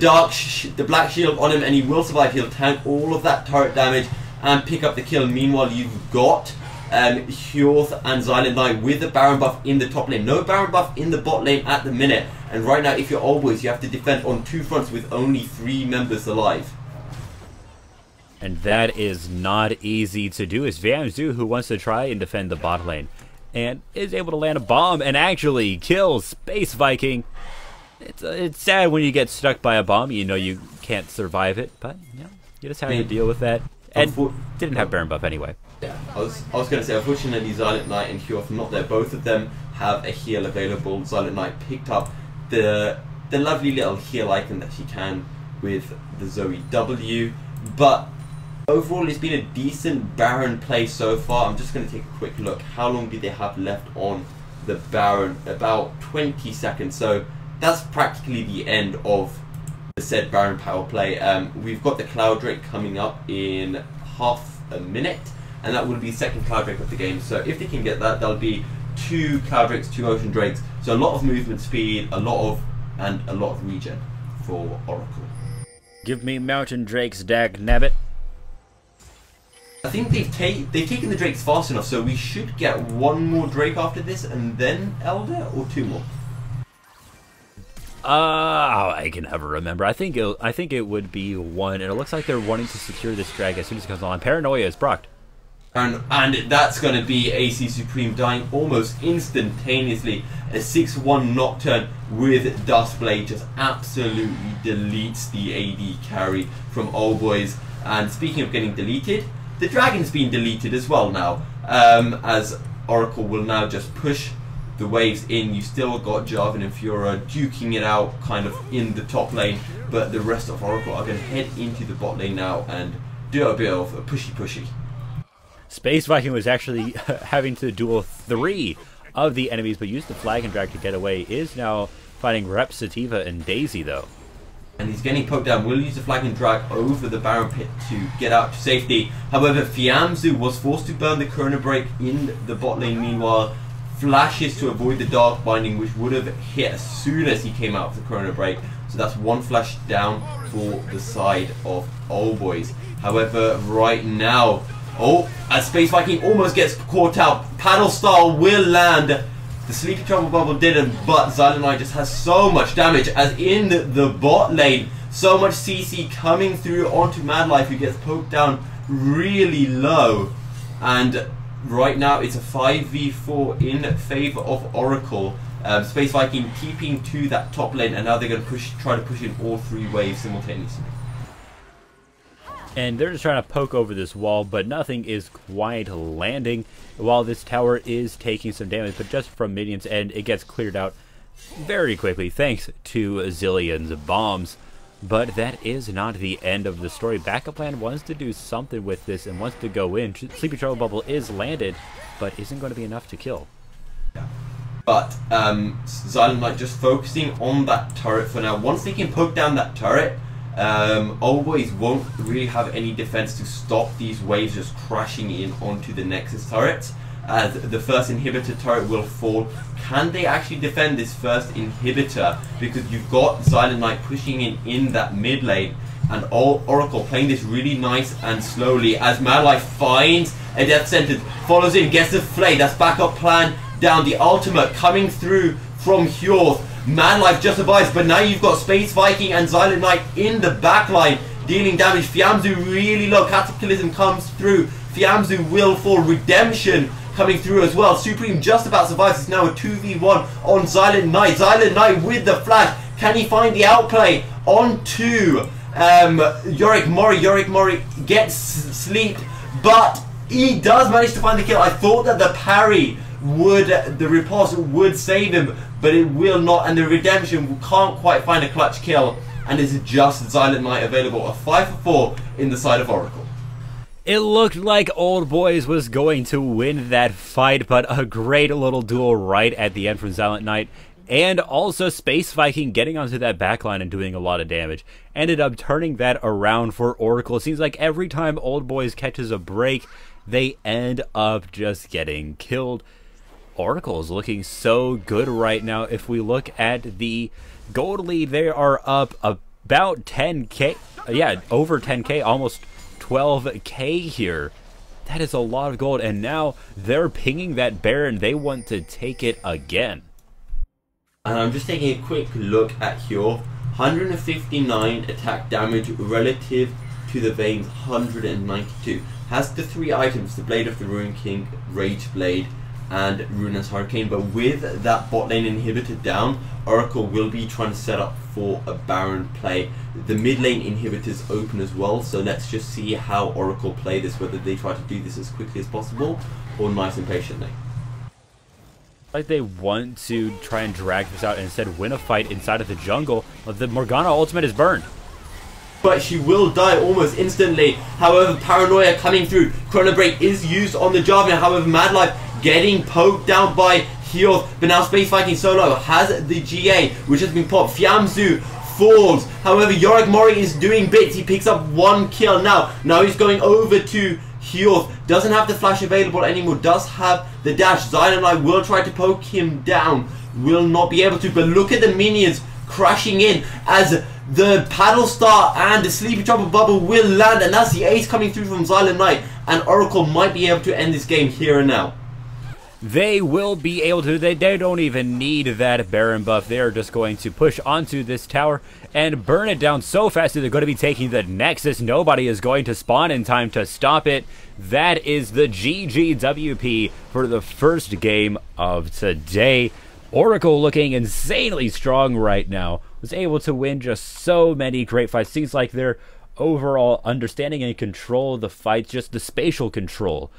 the black shield on him, and he will survive. He'll tank all of that turret damage and pick up the kill. Meanwhile, you've got Hjorth and Silent Knight with the Baron buff in the top lane. No Baron buff in the bot lane at the minute. And right now, if you're Old Boys, you have to defend on 2 fronts with only 3 members alive. And that is not easy to do. It's Fiamzu who wants to try and defend the bot lane, and is able to land a bomb and actually kill Space Viking. It's sad when you get stuck by a bomb. You know you can't survive it, but you know, you just have to deal with that. And didn't have Baron buff anyway. Yeah, I was going to say, unfortunately, Silent Knight and Hjorth are not there. Both of them have a heal available. Silent Knight picked up the lovely little heal icon that she can with the Zoe W, but overall, it's been a decent Baron play so far. I'm just going to take a quick look. How long do they have left on the Baron? About 20 seconds. So that's practically the end of the said Baron power play. We've got the Cloud Drake coming up in half a minute, and that will be the second Cloud Drake of the game. So if they can get that, there'll be 2 Cloud Drakes, 2 Ocean Drakes. So a lot of movement speed, a lot of regen for Oracle. Give me Mountain Drakes, dag nabbit. I think they've taken the Drakes fast enough, so we should get 1 more Drake after this, and then Elder, or 2 more. I can never remember. I think it would be 1, and it looks like they're wanting to secure this drag as soon as it comes on. Paranoia is procced. And that's going to be AC Supreme dying almost instantaneously. A 6-1 Nocturne with Duskblade just absolutely deletes the AD carry from Old Boys. And speaking of getting deleted, the Dragon's been deleted as well now, as Oracle will now just push the waves in. You still got Jarvan and Fiora duking it out kind of in the top lane, but the rest of Oracle are going to head into the bot lane now and do a bit of a pushy. Space Viking was actually having to duel 3 of the enemies, but used the flag and drag to get away. Is now fighting Rep, Sativa, and Daisy though. And he's getting poked down. Will use the flag and drag over the Baron pit to get out to safety. However, Fiamzu was forced to burn the Chrono Break in the bot lane. Meanwhile, flashes to avoid the Dark Binding, which would have hit as soon as he came out of the Chrono Break. So that's 1 flash down for the side of Old Boys. However, right now, as Space Viking almost gets caught out, Paddle Star will land. The Sleepy Trouble Bubble didn't, but Silent Knight just has so much damage as in the bot lane. So much CC coming through onto Madlife, who gets poked down really low. And right now it's a 5v4 in favor of Oracle. Space Viking keeping to that top lane, and now they're going to try to push in all 3 waves simultaneously. And they're just trying to poke over this wall, but nothing is quite landing while this tower is taking some damage, but just from minions, and it gets cleared out very quickly thanks to Zillion's bombs. But that is not the end of the story. Backup plan wants to do something with this and wants to go in. Sleepy Trouble Bubble is landed, but isn't going to be enough to kill. But Silent Knight just focusing on that turret for now. Once they can poke down that turret, Old Boys won't really have any defense to stop these waves just crashing in onto the Nexus turrets, as the first inhibitor turret will fall. Can they actually defend this first inhibitor? Because you've got Silent Knight pushing in that mid lane, and Oracle playing this really nice and slowly as Madlife finds a death sentence, follows in, gets the flay. That's backup plan down. The ultimate coming through from Hjorth. Madlife just survives, but now you've got Space Viking and Silent Knight in the backline dealing damage. Fiamzu really low. Cataclysm comes through. Fiamzu will fall. Redemption coming through as well. Supreme just about survives. It's now a 2v1 on Silent Knight. Silent Knight with the flash. Can he find the outplay onto Yorick Mori? Yorick Mori gets sleeped, but he does manage to find the kill. I thought that the parry the riposte would save him, but it will not, and the redemption can't quite find a clutch kill, and it's just Silent Knight available. A 5-4 in the side of Oracle. It looked like Old Boys was going to win that fight, but a great little duel right at the end from Silent Knight, and also Space Viking getting onto that backline and doing a lot of damage. Ended up turning that around for Oracle. It seems like every time Old Boys catches a break, they end up just getting killed. Oracle is looking so good right now. If we look at the gold lead, they are up about 10k. Yeah, over 10k, almost 12k here. That is a lot of gold, and now they're pinging that Baron. They want to take it again. And I'm just taking a quick look at here. 159 attack damage relative to the Vayne's 192. Has the 3 items, the Blade of the Ruin King, Rage Blade, and Ruinous Hurricane, but with that bot lane inhibitor down, Oracle will be trying to set up for a Baron play. The mid lane inhibitors open as well, so let's just see how Oracle play this, whether they try to do this as quickly as possible or nice and patiently. Like they want to try and drag this out and instead win a fight inside of the jungle. The Morgana ultimate is burned. But she will die almost instantly. However, Paranoia coming through. Chrono Break is used on the Jarvan. However, Mad Life getting poked down by Heoth. But now Space Viking Solo has the GA, which has been popped. Fiamzu falls. However, Yorick Mori is doing bits. He picks up 1 kill now. Now he's going over to Heoth. Doesn't have the flash available anymore. Does have the dash. Xylem will try to poke him down. Will not be able to. But look at the minions crashing in as the Paddle Star and the Sleepy Chopper Bubble will land. And that's the ace coming through from Xylem Knight. And Oracle might be able to end this game here and now. They will be able to. They don't even need that Baron buff. They're just going to push onto this tower and burn it down so fast that they're going to be taking the Nexus. Nobody is going to spawn in time to stop it. That is the GGWP for the first game of today. Oracle looking insanely strong right now. Was able to win just so many great fights. Seems like their overall understanding and control of the fights, just the spatial control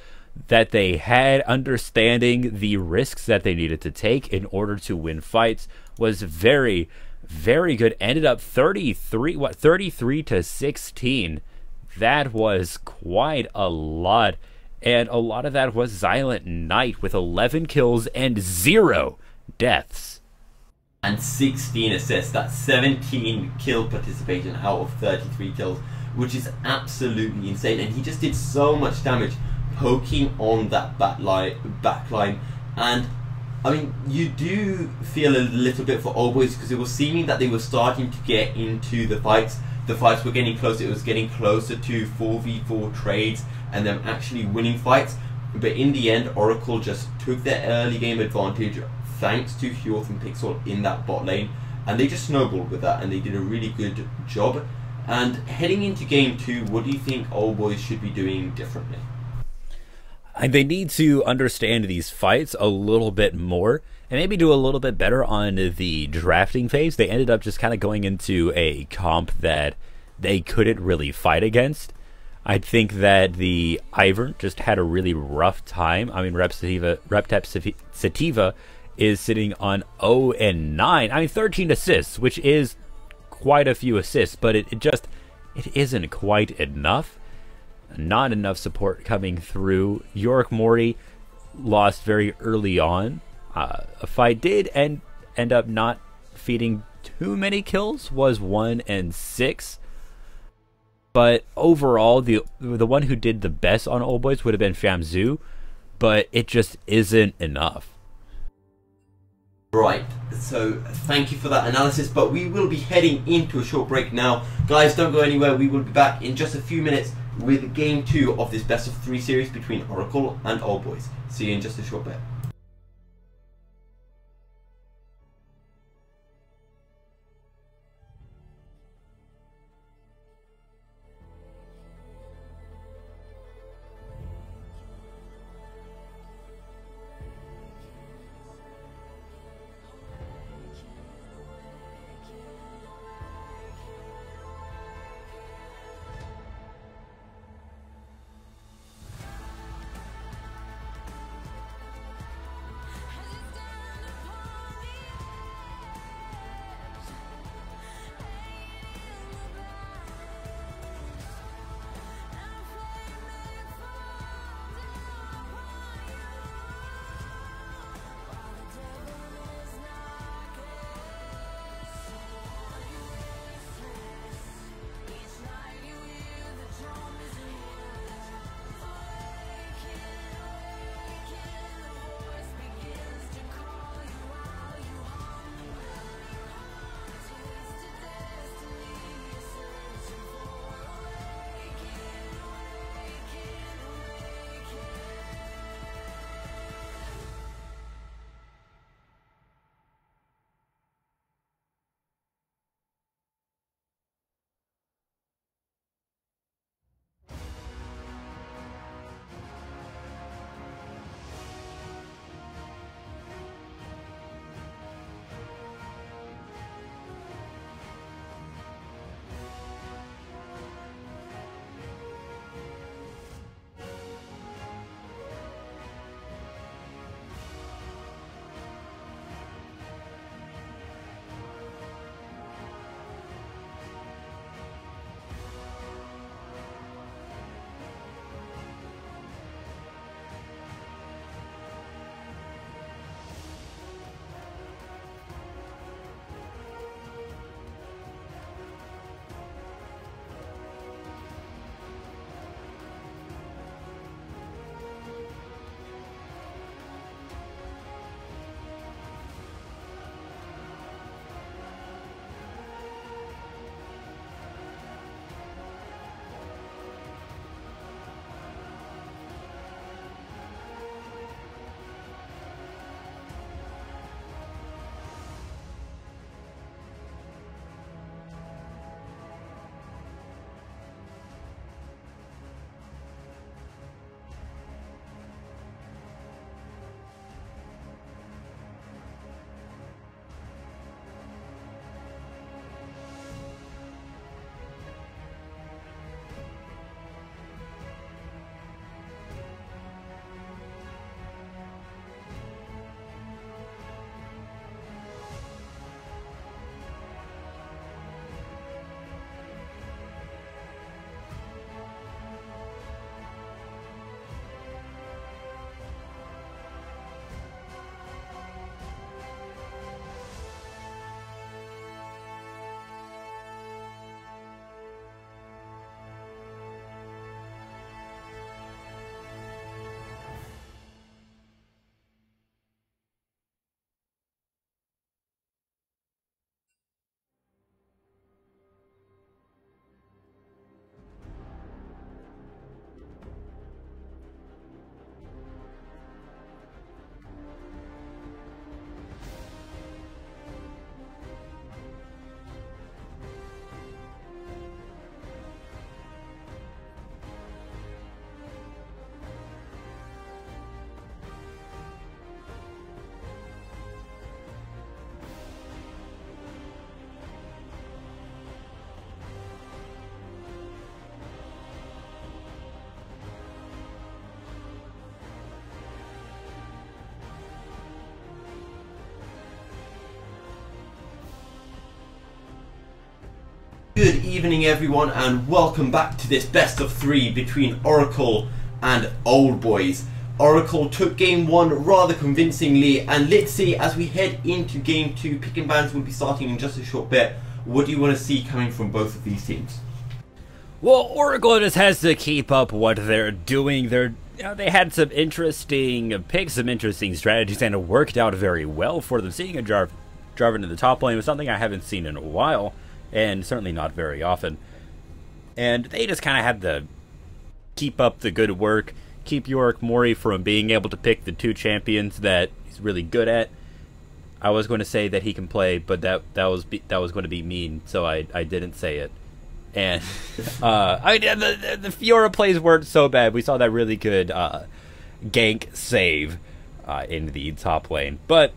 that they had, understanding the risks that they needed to take in order to win fights, was very, very good. Ended up 33 to 16. That was quite a lot, and a lot of that was Xylem Knight with 11 kills and 0 deaths. And 16 assists. That's 17 kill participation out of 33 kills, which is absolutely insane. And he just did so much damage poking on that backline. And I mean, you do feel a little bit for Old Boys, because it was seeming that they were starting to get into the fights. The fights were getting closer. It was getting closer to 4v4 trades and them actually winning fights. But in the end, Oracle just took their early game advantage thanks to Heoth and Pixel in that bot lane, and they just snowballed with that, and they did a really good job. And heading into game 2, what do you think Old Boys should be doing differently? They need to understand these fights a little bit more and maybe do a little bit better on the drafting phase. They ended up just kind of going into a comp that they couldn't really fight against. I think that the Ivern just had a really rough time. I mean, Reptep Sativa is sitting on 0 and 9. I mean, 13 assists, which is quite a few assists, but it isn't quite enough. Not enough support coming through. Yorick Mori lost very early on. A fight did end up not feeding too many kills, was 1 and 6. But overall, the one who did the best on Old Boys would have been Fiamzu, but it just isn't enough. Right, so thank you for that analysis, but we will be heading into a short break now. Guys, don't go anywhere. We will be back in just a few minutes with game 2 of this best of 3 series between Oracle and Old Boys. See you in just a short bit. Good evening everyone and welcome back to this best of 3 between Oracle and Old Boys. Oracle took game 1 rather convincingly, and let's see, as we head into game 2, pick and bans will be starting in just a short bit. What do you want to see coming from both of these teams? Well, Oracle just has to keep up what they're doing. They had some interesting picks, some interesting strategies, and it worked out very well for them. Seeing a Jarvan in the top lane was something I haven't seen in a while, and certainly not very often. And they just kind of had to keep up the good work, keep Yorick Mori from being able to pick the 2 champions that he's really good at. I was going to say that he can play, but that was going to be mean, so I didn't say it. And the Fiora plays weren't so bad. We saw that really good gank save in the top lane, but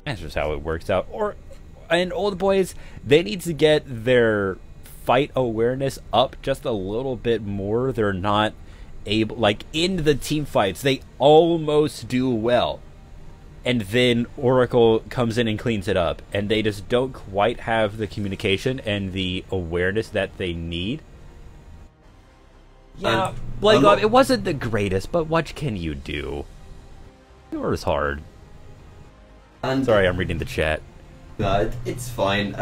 that's just how it works out. And Old Boys, they need to get their fight awareness up just a little bit more. They're not able, like in the team fights, they almost do well, and then Oracle comes in and cleans it up, and they just don't quite have the communication and the awareness that they need. Yeah, it wasn't the greatest, but what can you do? It was hard. And sorry, I'm reading the chat. No, it's fine.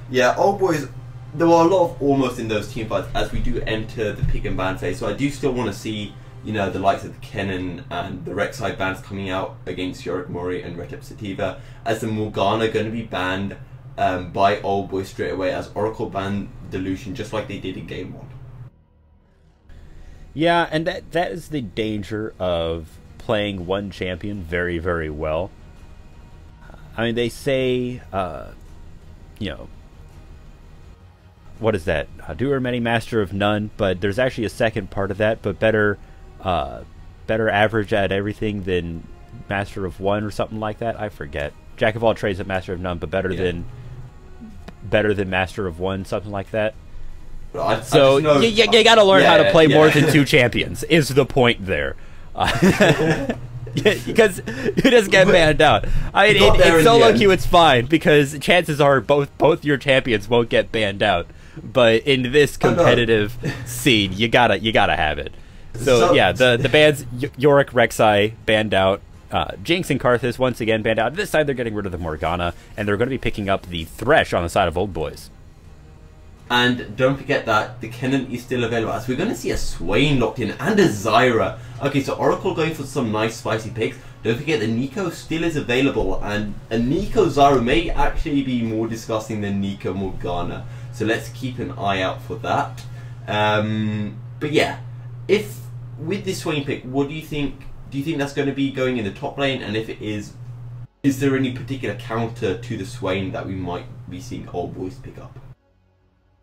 Yeah, Old Boys, there were a lot of almost in those team fights as we do enter the pick and ban phase, so I do still want to see, you know, the likes of the Kennen and the Rek'Sai bans coming out against Yorick Mori and Retep Sativa, as the Morgana going to be banned by Old Boys straight away, as Oracle banned Delusion just like they did in game 1. Yeah, and that is the danger of playing one champion very, very well. I mean, they say, you know, what is that? Doer many, master of none, but there's actually a second part of that, but better average at everything than master of one or something like that. I forget. Jack of all trades and master of none, but better than master of one, something like that. So you gotta learn how to play more than 2 champions is the point there. Because you just get banned out. I mean, in solo queue it's fine, because chances are both your champions won't get banned out. But in this competitive scene, you gotta have it. So yeah, the bans, Yorick, Rek'Sai banned out. Jinx and Karthus once again banned out. This time they're getting rid of the Morgana, and they're going to be picking up the Thresh on the side of Old Boys. And don't forget that the Kennen is still available, as we're going to see a Swain locked in and a Zyra. Okay, so Oracle going for some nice spicy picks. Don't forget that Nico still is available, and a Nico Zyra may actually be more disgusting than Nico Morgana. So let's keep an eye out for that. But yeah, if with this Swain pick, what do you think? Do you think that's going to be going in the top lane? And if it is there any particular counter to the Swain that we might be seeing Old Boys pick up?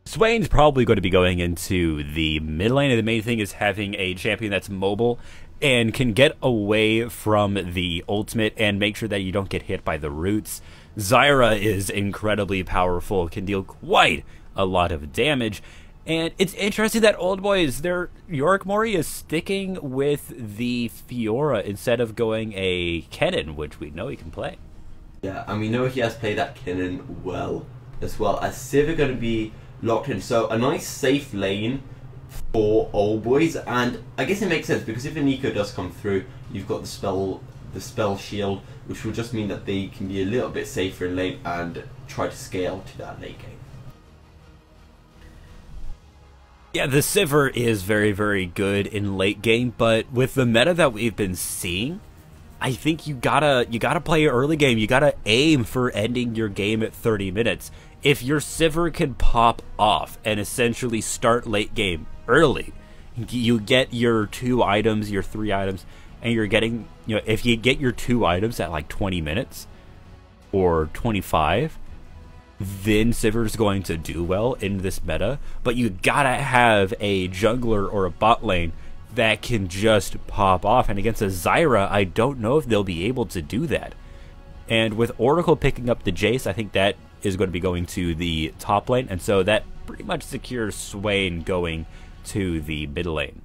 Swain's probably going to be going into the mid lane, and the main thing is having a champion that's mobile and can get away from the ultimate and make sure that you don't get hit by the roots. Zyra is incredibly powerful, can deal quite a lot of damage, and it's interesting that Old Boys, their Yorick Mori is sticking with the Fiora instead of going a Kennen, which we know he can play. Yeah, and we know he has played that Kennen well, as well as Civ are going to be locked in, so a nice safe lane for Old Boys. And I guess it makes sense, because if a Nico does come through, you've got the spell shield, which will just mean that they can be a little bit safer in lane and try to scale to that late game. Yeah, the Sivir is very, very good in late game, but with the meta that we've been seeing, I think you gotta play early game. You gotta aim for ending your game at 30 minutes. If your Sivir can pop off and essentially start late game early, you get your 2 items, your 3 items, and you're getting, you know, if you get your 2 items at like 20 minutes or 25, then Sivir's going to do well in this meta. But you gotta have a jungler or a bot lane that can just pop off, and against a Zyra, I don't know if they'll be able to do that. And with Oracle picking up the Jace, I think that is going to be going to the top lane, and so that pretty much secures Swain going to the mid lane.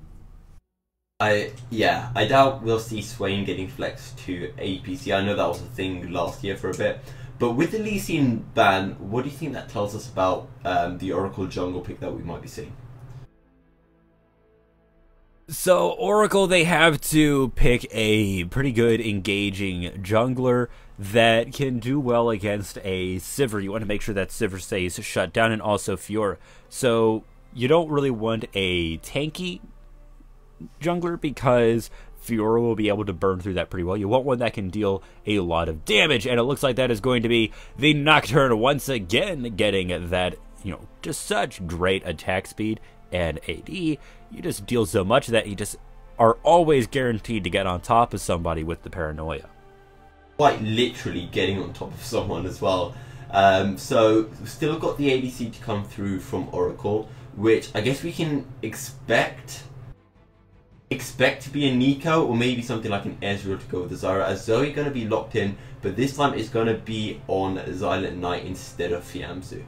I doubt we'll see Swain getting flexed to APC. I know that was a thing last year for a bit, But with the Lee Sin ban, what do you think that tells us about the Oracle jungle pick that we might be seeing? So Oracle, they have to pick a pretty good engaging jungler that can do well against a Sivir. You want to make sure that Sivir stays shut down, and also Fiora. So you don't really want a tanky jungler because Fiora will be able to burn through that pretty well. You want one that can deal a lot of damage, and it looks like that is going to be the Nocturne once again, getting that, you know, just such great attack speed and AD. You just deal so much that you just are always guaranteed to get on top of somebody with the paranoia. Quite literally getting on top of someone as well. So we've still got the ADC to come through from Oracle, which I guess we can expect to be a Nico, or maybe something like an Ezreal to go with the Zyra, as Zoe going to be locked in, but this time it's going to be on Silent Knight instead of Fiamzu.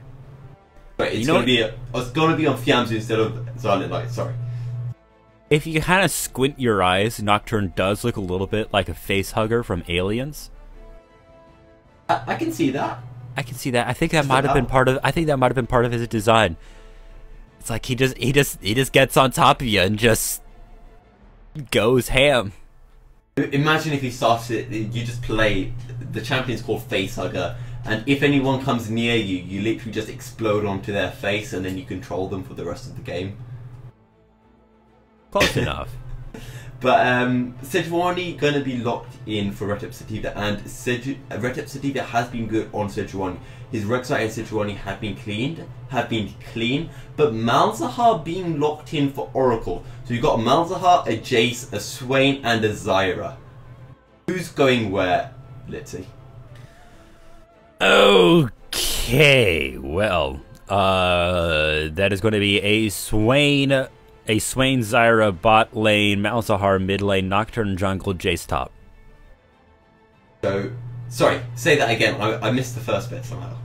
But it's going to be on Fiamzu instead of Silent Knight, sorry. If you kind of squint your eyes, Nocturne does look a little bit like a face hugger from Aliens. I can see that. I can see that. I think that might have been part of. I think that might have been part of his design. It's like he just gets on top of you and just goes ham. Imagine if he started. You just play. The champion's called Facehugger, and if anyone comes near you, you literally just explode onto their face, and then you control them for the rest of the game. Close enough. But Sejuani going to be locked in for Retep Sativa, and Retep Sativa has been good on Sejuani. His Rek'Sai and Sejuani have been clean, but Malzahar being locked in for Oracle. So you've got a Malzahar, a Jace, a Swain, and a Zyra. Who's going where? Let's see. Okay, well, that is going to be a Swain Zyra bot lane, Malzahar mid lane, Nocturne jungle, Jace top. So, sorry, say that again. I missed the first bit somehow.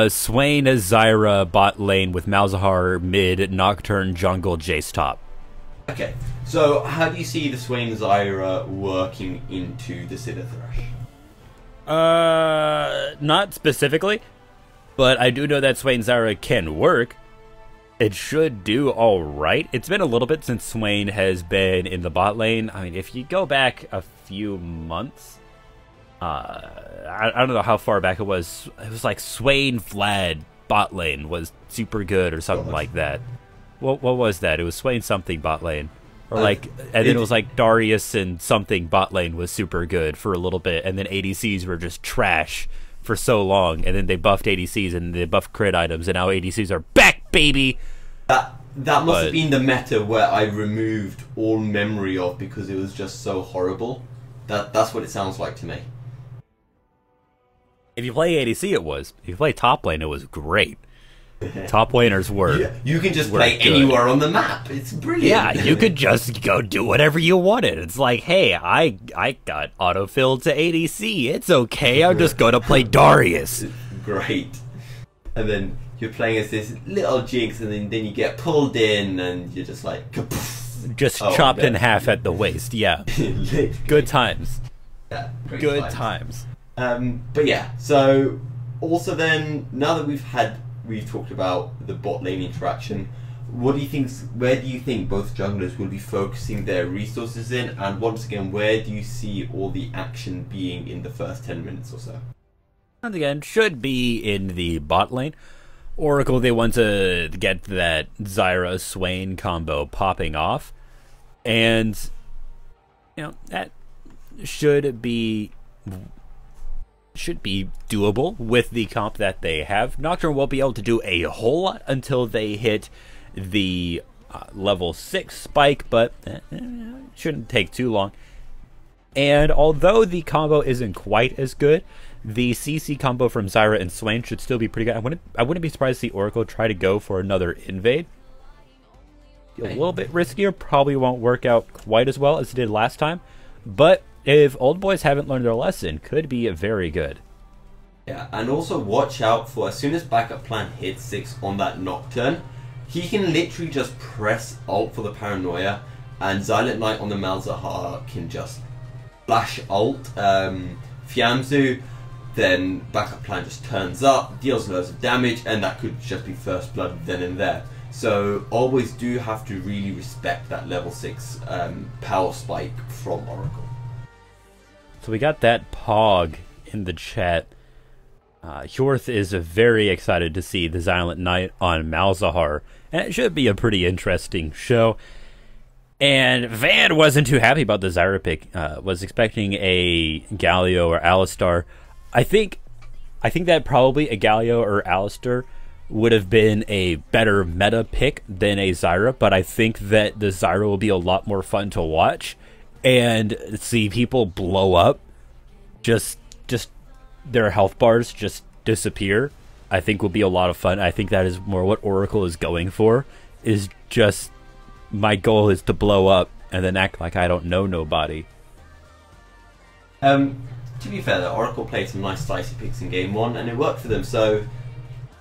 Swain Zyra bot lane with Malzahar mid, Nocturne jungle, Jace top. Okay, so how do you see the Swain Zyra working into the Scyther Thresh? Not specifically, but I do know that Swain Zyra can work. It should do alright. It's been a little bit since Swain has been in the bot lane. I mean, if you go back a few months, I don't know how far back it was. It was like Swain Vlad bot lane was super good or something like that. What was that? It was Swain something bot lane. Or like, and then it was like Darius and something bot lane was super good for a little bit, and then ADCs were just trash for so long, and then they buffed ADCs and they buffed crit items, and now ADCs are back, baby! That must have been the meta where I removed all memory of because it was just so horrible. That's what it sounds like to me. If you play ADC, it was. If you play top lane, it was great. Top laners were. Yeah, you can just play anywhere on the map. It's brilliant. Yeah, you could just go do whatever you wanted. It's like, hey, I got autofilled to ADC. It's okay. I'm just going to play Darius. Great. And then you're playing as this little Jinx, and then you get pulled in, and you're just like, just chopped in half at the waist. Yeah. Good times. Yeah, good times. But yeah, so also then, now that we've talked about the bot lane interaction, where do you think both junglers will be focusing their resources in, and once again, where do you see all the action being in the first 10 minutes or so? Once again, should be in the bot lane. Oracle, they want to get that Zyra Swain combo popping off, and you know that should be doable with the comp that they have. Nocturne won't be able to do a whole lot until they hit the level 6 spike, but shouldn't take too long. And although the combo isn't quite as good, the CC combo from Zyra and Swain should still be pretty good. I wouldn't be surprised to see Oracle try to go for another invade. A little bit riskier, probably won't work out quite as well as it did last time, but if old boys haven't learned their lesson, could be very good. Yeah, and also watch out for, as soon as backup plan hits 6 on that Nocturne, he can literally just press ult for the paranoia, and Silent Knight on the Malzahar can just flash ult. Fiamzu, then backup plan just turns up, deals loads of damage, and that could just be first blood then and there. So always do have to really respect that level 6 power spike from Oracle. So we got that Pog in the chat. Hjorth is very excited to see the Silent Knight on Malzahar, and it should be a pretty interesting show. And Van wasn't too happy about the Zyra pick. Was expecting a Galio or Alistar. I think that probably a Galio or Alistar would have been a better meta pick than a Zyra, but I think that the Zyra will be a lot more fun to watch and see people blow up. Just their health bars just disappear. I think will be a lot of fun. I think that is more what Oracle is going for. Is just my goal is to blow up and then act like I don't know nobody. To be fair though, Oracle played some nice spicy picks in game 1 and it worked for them, so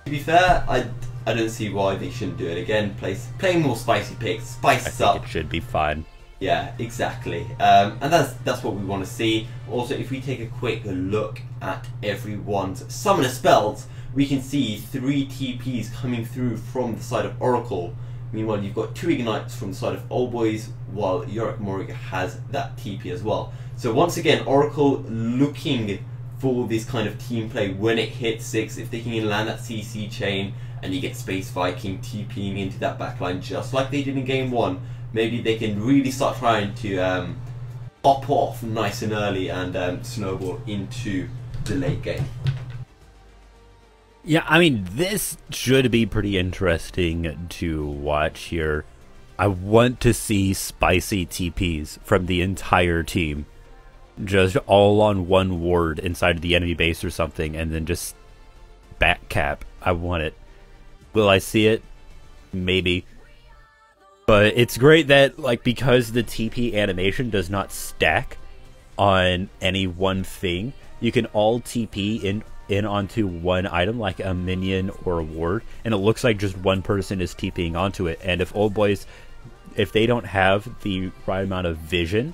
to be fair, I don't see why they shouldn't do it again. Play more spicy picks, spice up. I think it should be fine. Yeah, exactly. And that's what we want to see. Also, if we take a quick look at everyone's summoner spells, we can see 3 TPs coming through from the side of Oracle. Meanwhile, you've got 2 Ignites from the side of Old Boys, while Yorick Morig has that TP as well. So once again, Oracle looking for this kind of team play when it hits 6. If they can land that CC chain and you get Space Viking TPing into that backline just like they did in game 1, maybe they can really start trying to pop off nice and early and snowball into the late game. Yeah, I mean, this should be pretty interesting to watch here. I want to see spicy TPs from the entire team. Just all on one ward inside of the enemy base or something, and then just back cap. I want it. Will I see it? Maybe. But it's great that, like, because the TP animation does not stack on any one thing, you can all TP in onto one item, like a minion or a ward, and it looks like just one person is TPing onto it. And if Old Boys, if they don't have the right amount of vision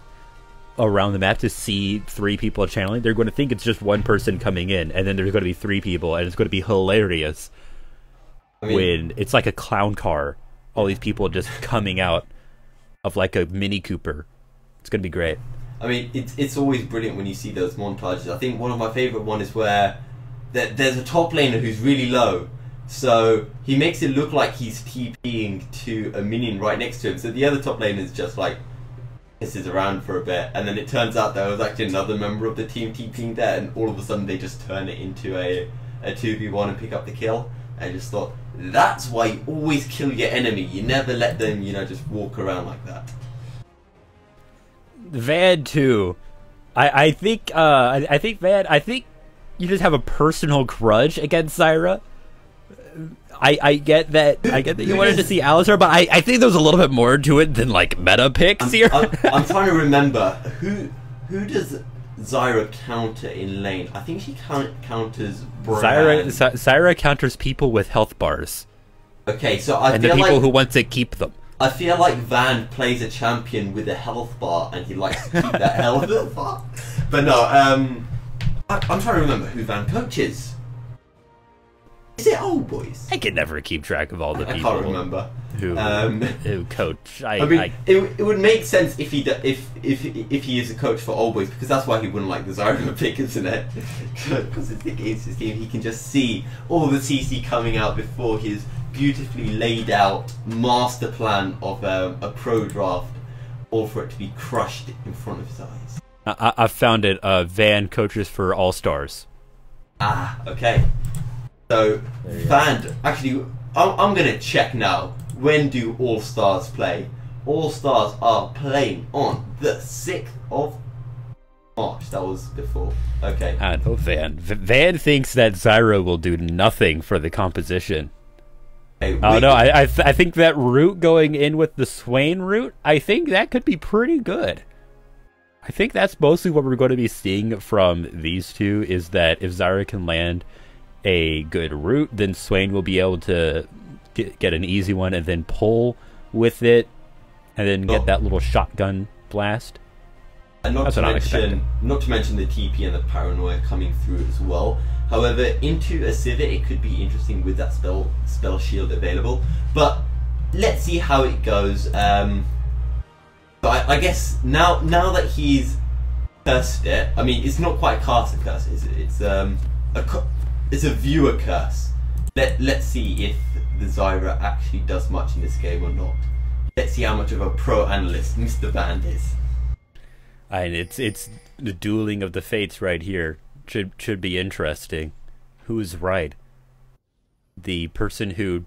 around the map to see 3 people channeling, they're going to think it's just one person coming in, and then there's going to be 3 people, and it's going to be hilarious. I mean, when it's like a clown car, all these people just coming out of like a Mini Cooper. It's going to be great. I mean, it's always brilliant when you see those montages. I think one of my favourite one is where there's a top laner who's really low, so he makes it look like he's TPing to a minion right next to him, so the other top laner is just like pisses around for a bit, and then it turns out there was actually another member of the team TPing there, and all of a sudden they just turn it into a 2v1 and pick up the kill. I just thought, that's why you always kill your enemy. You never let them, you know, just walk around like that. Van too. I think Van, I think you just have a personal grudge against Zyra. I get that. I get that you wanted to see Alistar, but I think there was a little bit more to it than like meta picks here. I'm trying to remember who does Zyra counter in lane. I think she counters Brand. Zyra counters people with health bars. Okay, so I and feel the people like, who want to keep them. I feel like Van plays a champion with a health bar, and he likes to keep that health bar. But no, I'm trying to remember who Van coaches. Is it Old Boys? I can never keep track of all the people. I can't remember who coach. I mean, it would make sense if he is a coach for Old Boys, because that's why he wouldn't like the Zyra pick, isn't it? Because it's against his team, he can just see all the CC coming out before his beautifully laid out master plan of a pro draft, all for it to be crushed in front of his eyes. I found it. Van coaches for All Stars. Ah, okay. So, Van, actually, I'm going to check now. When do All Stars play? All Stars are playing on the 6th of March. That was before. Okay. I know Van. Van thinks that Zyra will do nothing for the composition. Hey, oh no, I think that route going in with the Swain route, I think that could be pretty good. I think that's mostly what we're going to be seeing from these two, is that if Zyra can land a good route, then Swain will be able to get an easy one and then pull with it and then get that little shotgun blast. And not to mention the TP and the Paranoia coming through as well. However, into a Sivir it could be interesting with that spell shield available. But let's see how it goes. But I guess now that he's cursed it, I mean, it's not quite a caster curse, is it? It's a viewer curse. Let's see if the Zyra actually does much in this game or not. Let's see how much of a pro analyst Mr. Band is. And it's the dueling of the fates right here. Should be interesting. Who's right? The person who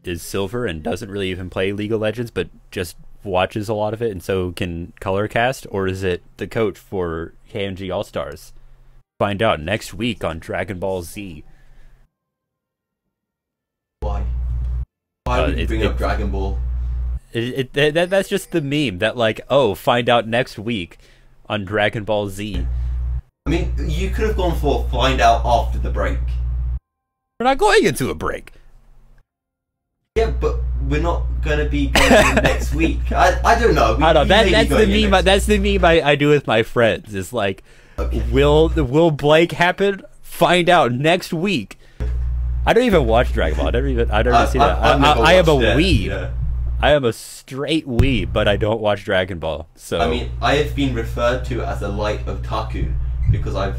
is silver and doesn't really even play League of Legends, but just watches a lot of it and so can color cast, or is it the coach for KMG All Stars? Find out next week on Dragon Ball Z. Why would you bring up Dragon Ball? That's just the meme that, like, oh, find out next week on Dragon Ball Z. I mean, you could have gone for find out after the break. We're not going into a break. Yeah, but we're not going to be going next week. I don't know. I don't know. That's the meme. That's the meme I do with my friends. It's like, okay, will Blake happen? Find out next week. I don't even watch Dragon Ball. I don't even see that. I am a weeb. Yeah. I am a straight weeb, but I don't watch Dragon Ball. So I mean, I have been referred to as a light otaku because I've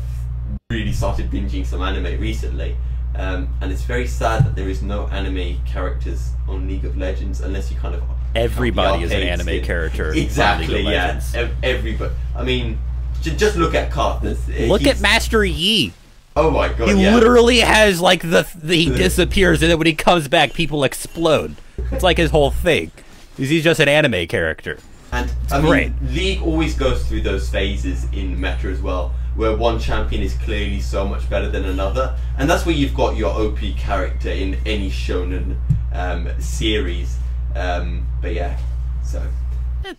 really started binging some anime recently. And it's very sad that there is no anime characters on League of Legends unless you kind of... Everybody is an anime character. Exactly, yeah. Everybody. I mean, just look at Karth. Look at Master Yi. Oh my god, he literally has, like, he disappears, and then when he comes back, people explode. It's like his whole thing. He's just an anime character. And I mean, League always goes through those phases in meta as well, where one champion is clearly so much better than another, and that's where you've got your OP character in any shonen series. But yeah, so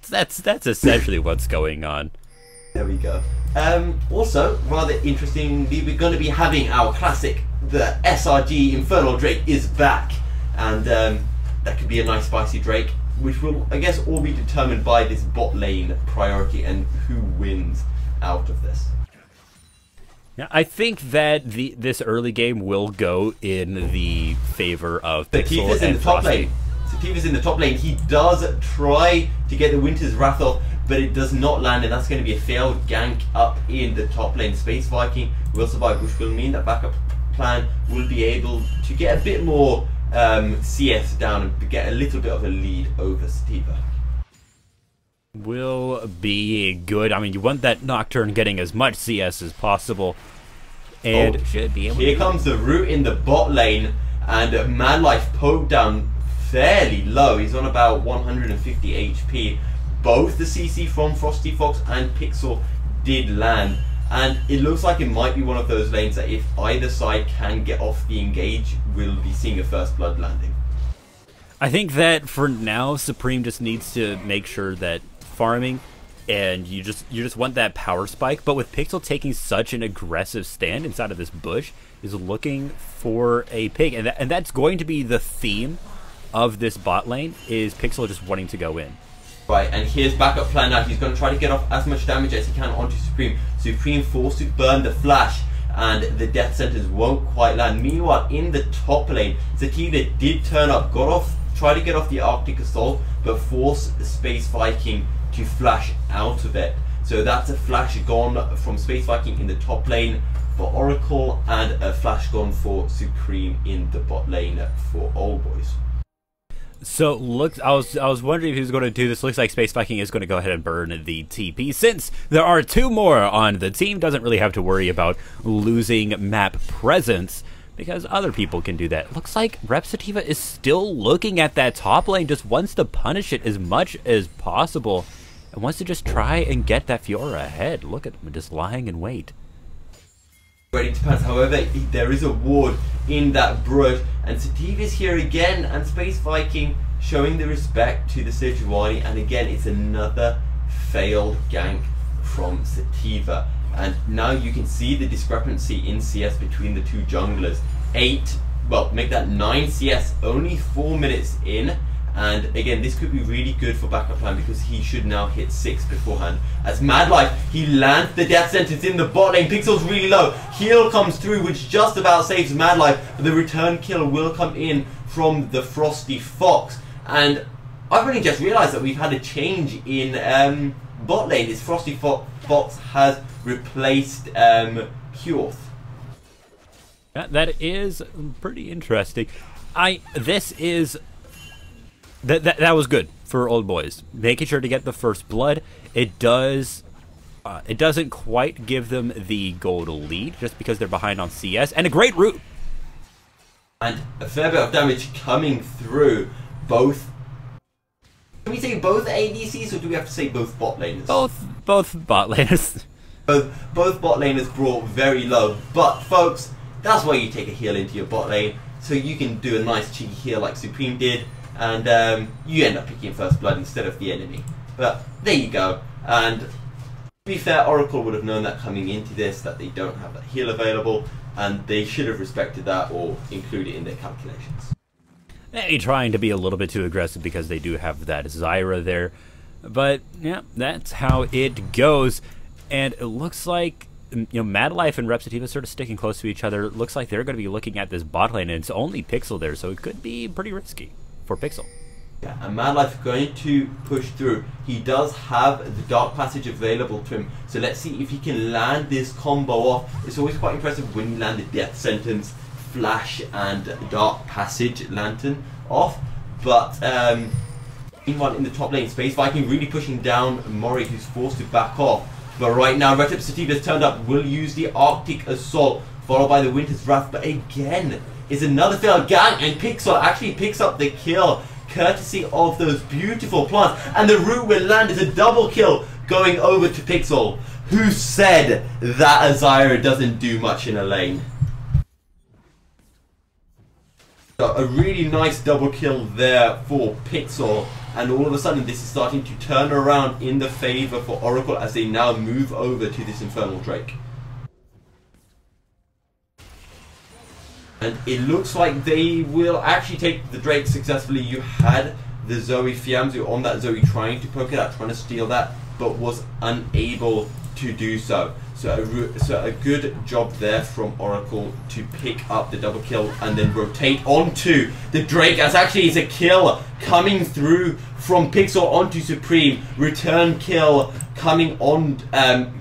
that's essentially what's going on. There we go. Also, rather interestingly, we're going to be having our classic, the SRG Infernal Drake is back, and that could be a nice spicy Drake, which will, I guess, all be determined by this bot lane priority and who wins out of this. Yeah, I think that this early game will go in the favor of Pixel and Frosty. Sativa's in the top lane. He does try to get the Winter's Wrath off, but it does not land, and that's going to be a failed gank up in the top lane. Space Viking will survive, which will mean that backup plan will be able to get a bit more CS down and get a little bit of a lead over Sativa. Will be good. I mean, you want that Nocturne getting as much CS as possible, and should be able here comes the root in the bot lane, and Madlife poked down fairly low. He's on about 150 HP. Both the CC from Frosty Fox and Pixel did land, and it looks like it might be one of those lanes that if either side can get off the engage, we'll be seeing a first blood landing. I think that for now, Supreme just needs to make sure that farming, and you just want that power spike, but with Pixel taking such an aggressive stand inside of this bush, is looking for a pick, and that's going to be the theme of this bot lane, is Pixel just wanting to go in. Right, and here's backup plan now. He's going to try to get off as much damage as he can onto Supreme. Supreme forced to burn the flash, and the death sentence won't quite land. Meanwhile, in the top lane, Sativa did turn up, tried to get off the Arctic Assault, but forced the Space Viking to flash out of it. So that's a flash gone from Space Viking in the top lane for Oracle, and a flash gone for Supreme in the bot lane for Old Boys. So I was wondering if he was going to do this. Looks like Space Viking is going to go ahead and burn the TP. Since there are two more on the team, doesn't really have to worry about losing map presence, because other people can do that. Looks like Rep Sativa is still looking at that top lane, just wants to punish it as much as possible, and wants to just try and get that Fiora ahead. Look at him just lying in wait. Ready to pass. However, there is a ward in that brush, and Sativa's here again, and Space Viking showing the respect to the Sejuani, and again it's another failed gank from Sativa. And now you can see the discrepancy in CS between the two junglers. Make that 9 CS only 4 minutes in, And again, this could be really good for backup plan because he should now hit 6 beforehand. As Mad Life, he lands the death sentence in the bot lane. Pixel's really low. Heal comes through, which just about saves Mad Life. But the return kill will come in from the Frosty Fox. And I've only just realised that we've had a change in bot lane. This Frosty Fox has replaced Kjorth. Yeah, that is pretty interesting. That was good for Old Boys. Making sure to get the first blood. It doesn't quite give them the gold lead just because they're behind on CS, and a great route. And a fair bit of damage coming through both. Can we say both ADCs, or do we have to say both bot laners? Both bot laners. Both bot laners brought very low, but folks, that's why you take a heal into your bot lane, so you can do a nice cheeky heal like Supreme did, and you end up picking first blood instead of the enemy. But there you go. And to be fair, Oracle would have known that coming into this, that they don't have that heal available, and they should have respected that or included it in their calculations. Maybe trying to be a little bit too aggressive because they do have that Lyra there. But yeah, that's how it goes. And it looks like, you know, Mad Life and Repsativa sort of sticking close to each other. It looks like they're going to be looking at this bot lane, and it's only Pixel there, so it could be pretty risky for Pixel. Yeah, and Mad Life going to push through. He does have the Dark Passage available to him, so let's see if he can land this combo off. It's always quite impressive when you land the Death Sentence, Flash, and Dark Passage Lantern off. But meanwhile, in the top lane, Space Viking really pushing down Mori, who's forced to back off. But right now, Repsativa turned up, will use the Arctic Assault, followed by the Winter's Wrath. But again, is another failed gang, and Pixel actually picks up the kill, courtesy of those beautiful plants. And the route will land is a double kill going over to Pixel, who said that Azira doesn't do much in a lane. So a really nice double kill there for Pixel, and all of a sudden this is starting to turn around in the favour for Oracle as they now move over to this Infernal Drake. And it looks like they will actually take the Drake successfully. You had the Zoe Fiamzu on that Zoe trying to poke it out, trying to steal that, but was unable to do so. So a good job there from Oracle to pick up the double kill and then rotate onto the Drake, as actually is a kill coming through from Pixel onto Supreme. Return kill coming on,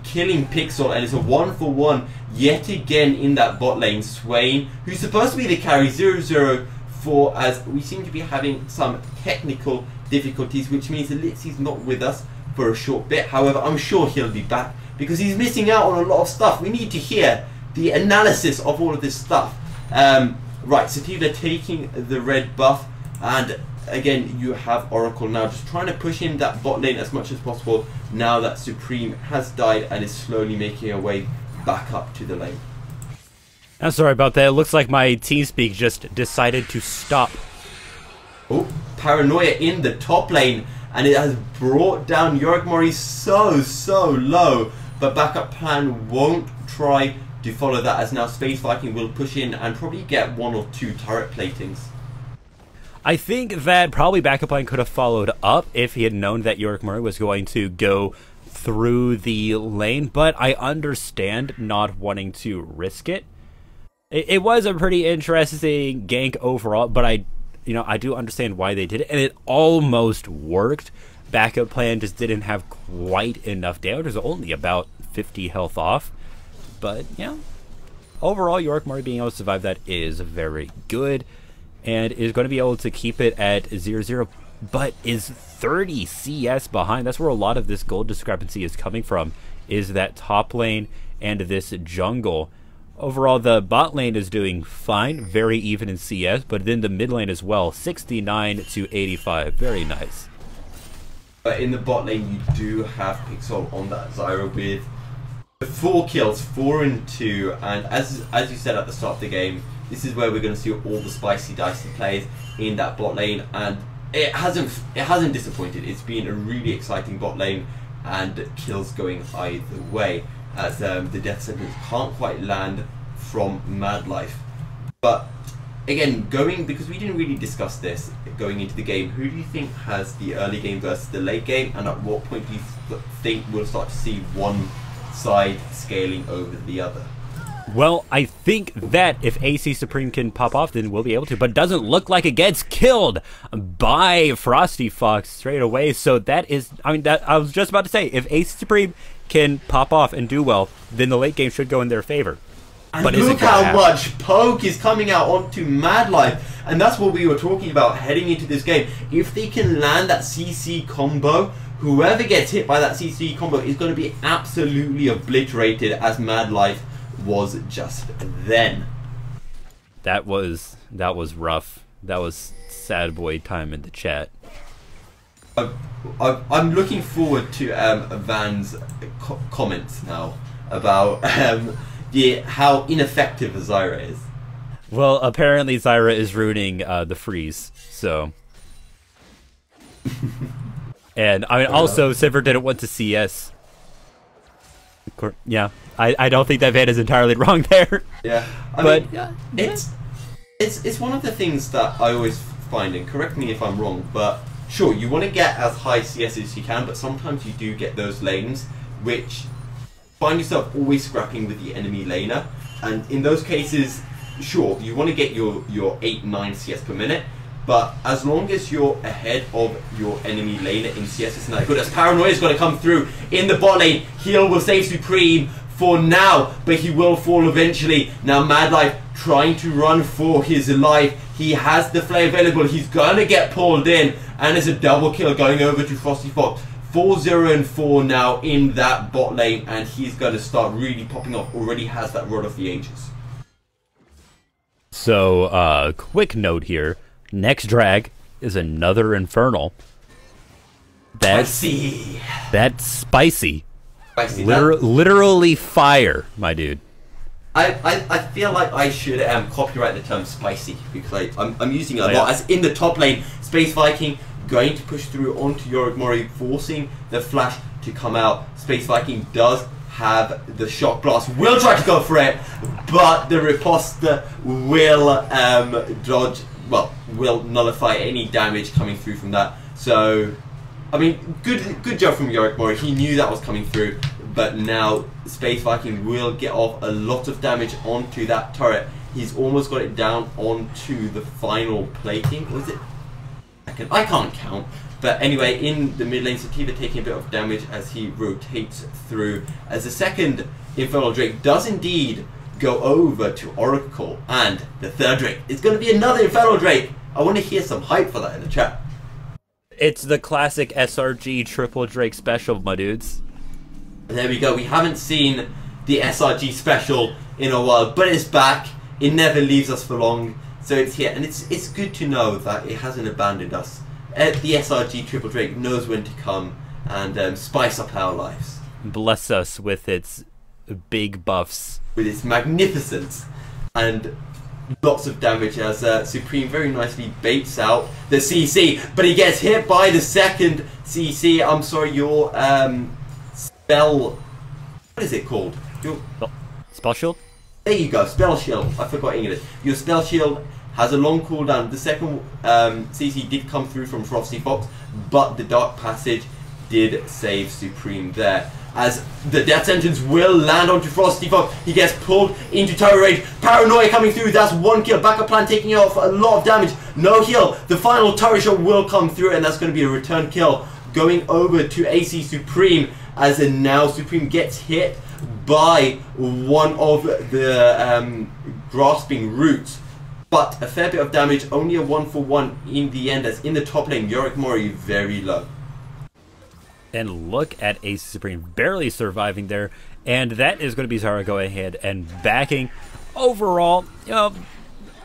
killing Pixel, and it's a 1-for-1 yet again in that bot lane. Swain, who's supposed to be the carry, 0-0-4, as we seem to be having some technical difficulties, which means Elixir's not with us for a short bit. However, I'm sure he'll be back, because he's missing out on a lot of stuff. We need to hear the analysis of all of this stuff. Right, Sativa taking the red buff, and again you have Oracle now just trying to push in that bot lane as much as possible now that Supreme has died and is slowly making her way back up to the lane. I'm sorry about that. It looks like my TeamSpeak just decided to stop. Oh, Paranoia in the top lane, and it has brought down Yorick Mori so low. But backup plan won't try to follow that, as now Space Viking will push in and probably get 1 or 2 turret platings. I think that probably backup plan could have followed up if he had known that Yorick Murray was going to go through the lane, but I understand not wanting to risk it. It was a pretty interesting gank overall, but I do understand why they did it, and it almost worked. Backup plan just didn't have quite enough damage. It was only about 50 health off. But, yeah, overall, Yorick Murray being able to survive that is very good, and is going to be able to keep it at 0-0, but is 30 CS behind. That's where a lot of this gold discrepancy is coming from, is that top lane and this jungle. Overall, the bot lane is doing fine, very even in CS, but then the mid lane as well, 69 to 85, very nice. But in the bot lane, you do have Pixel on that Zyra with 4 kills, 4 and 2, and as you said at the start of the game, this is where we're going to see all the spicy dicey plays in that bot lane, and it hasn't disappointed. It's been a really exciting bot lane, and kills going either way, as the death sentence can't quite land from Mad Life. But again, because we didn't really discuss this going into the game, who do you think has the early game versus the late game, and at what point do you think we'll start to see one side scaling over the other? Well, I think that if AC Supreme can pop off, then we'll be able to, but it doesn't look like it gets killed by Frosty Fox straight away, so that is, I mean, that I was just about to say, if AC Supreme can pop off and do well, then the late game should go in their favor. And but look how much poke is coming out onto Mad Life, and that's what we were talking about heading into this game. If they can land that CC combo, whoever gets hit by that CC combo is going to be absolutely obliterated, as Mad Life was just then. That was rough. That was sad boy time in the chat. I'm looking forward to Van's comments now about how ineffective Zyra is. Well, apparently Zyra is ruining the freeze, so. And I mean, also Sivir didn't want to CS. Yeah, I don't think that Van is entirely wrong there. Yeah, I mean, yeah, it's one of the things that I always find, and correct me if I'm wrong, but sure, you want to get as high CS as you can, but sometimes you do get those lanes which find yourself always scrapping with the enemy laner, and in those cases, sure, you want to get your 8-9 CS per minute, but as long as you're ahead of your enemy laner in CS, it's not good. As Paranoia is going to come through in the bot lane, Heal will save Supreme for now, but he will fall eventually. Now Mad Life trying to run for his life. He has the flare available. He's going to get pulled in, and it's a double kill going over to Frosty Fox. 4-0-4 now in that bot lane, and he's going to start really popping off. Already has that Rod of the Ages. So, quick note here. Next drag is another Infernal. That's spicy. That's spicy. Spicy. Literally fire, my dude. I feel like I should copyright the term spicy, because I'm using it a lot. As in the top lane, Space Viking going to push through onto Yorick Mori, forcing the flash to come out. Space Viking does have the shock blast, will try to go for it, but the riposta will dodge, well, will nullify any damage coming through from that. So, I mean, good job from Yorick Mori. He knew that was coming through, but now Space Viking will get off a lot of damage onto that turret. He's almost got it down onto the final plating. Was it? I can't count. But anyway, in the mid lane, Sativa taking a bit of damage as he rotates through. As the second Infernal Drake does indeed go over to Oracle, and the third Drake is going to be another Infernal Drake. I want to hear some hype for that in the chat. It's the classic SRG triple Drake special, my dudes. There we go. We haven't seen the SRG special in a while, but it's back. It never leaves us for long, so it's here, and it's good to know that it hasn't abandoned us. The SRG Triple Drake knows when to come and spice up our lives. Bless us with its big buffs. With its magnificence and lots of damage, as Supreme very nicely baits out the CC, but he gets hit by the second CC. I'm sorry, your spell... What is it called? Your... Spell shield? There you go, spell shield. I forgot English. Your spell shield has a long cooldown. The second CC did come through from Frosty Fox, but the Dark Passage did save Supreme there. As the Death Sentence will land onto Frosty Fox, he gets pulled into Tower Rage. Paranoia coming through, that's one kill. Backup plan taking off a lot of damage. No heal. The final turret shot will come through, and that's going to be a return kill going over to AC Supreme, as now Supreme gets hit by one of the grasping roots. But a fair bit of damage, only a 1-for-1 in the end, as in the top lane, Yorick Mori very low. And look at AC Supreme barely surviving there, and that is going to be Zyra go ahead and backing. Overall, you know,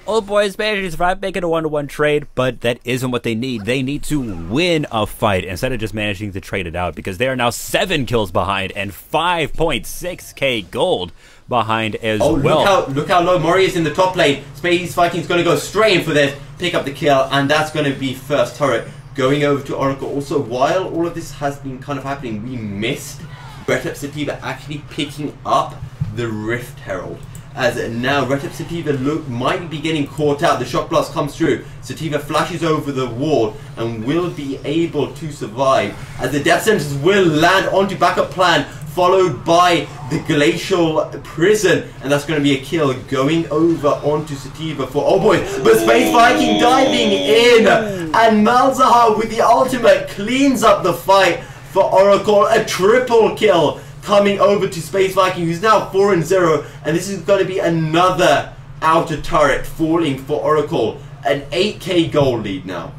Old Boys managed to survive, making a 1-to-1 trade, but that isn't what they need. They need to win a fight instead of just managing to trade it out, because they are now 7 kills behind and 5.6k gold behind as well. Look how low Mori is in the top lane. Space Viking's going to go straight in for this, pick up the kill, and that's going to be first turret going over to Oracle. Also, while all of this has been kind of happening, we missed Breath Sativa actually picking up the Rift Herald. as now Retep Sativa might be getting caught out. The shock blast comes through. Sativa flashes over the wall and will be able to survive as the death sentence will land onto backup plan, followed by the glacial prison, and that's going to be a kill going over onto Sativa for Old Boys. But Space Viking diving in, and Malzahar with the ultimate cleans up the fight for Oracle. A triple kill coming over to Space Viking, who's now 4-0, and this is going to be another outer turret falling for Oracle. An 8k goal lead now.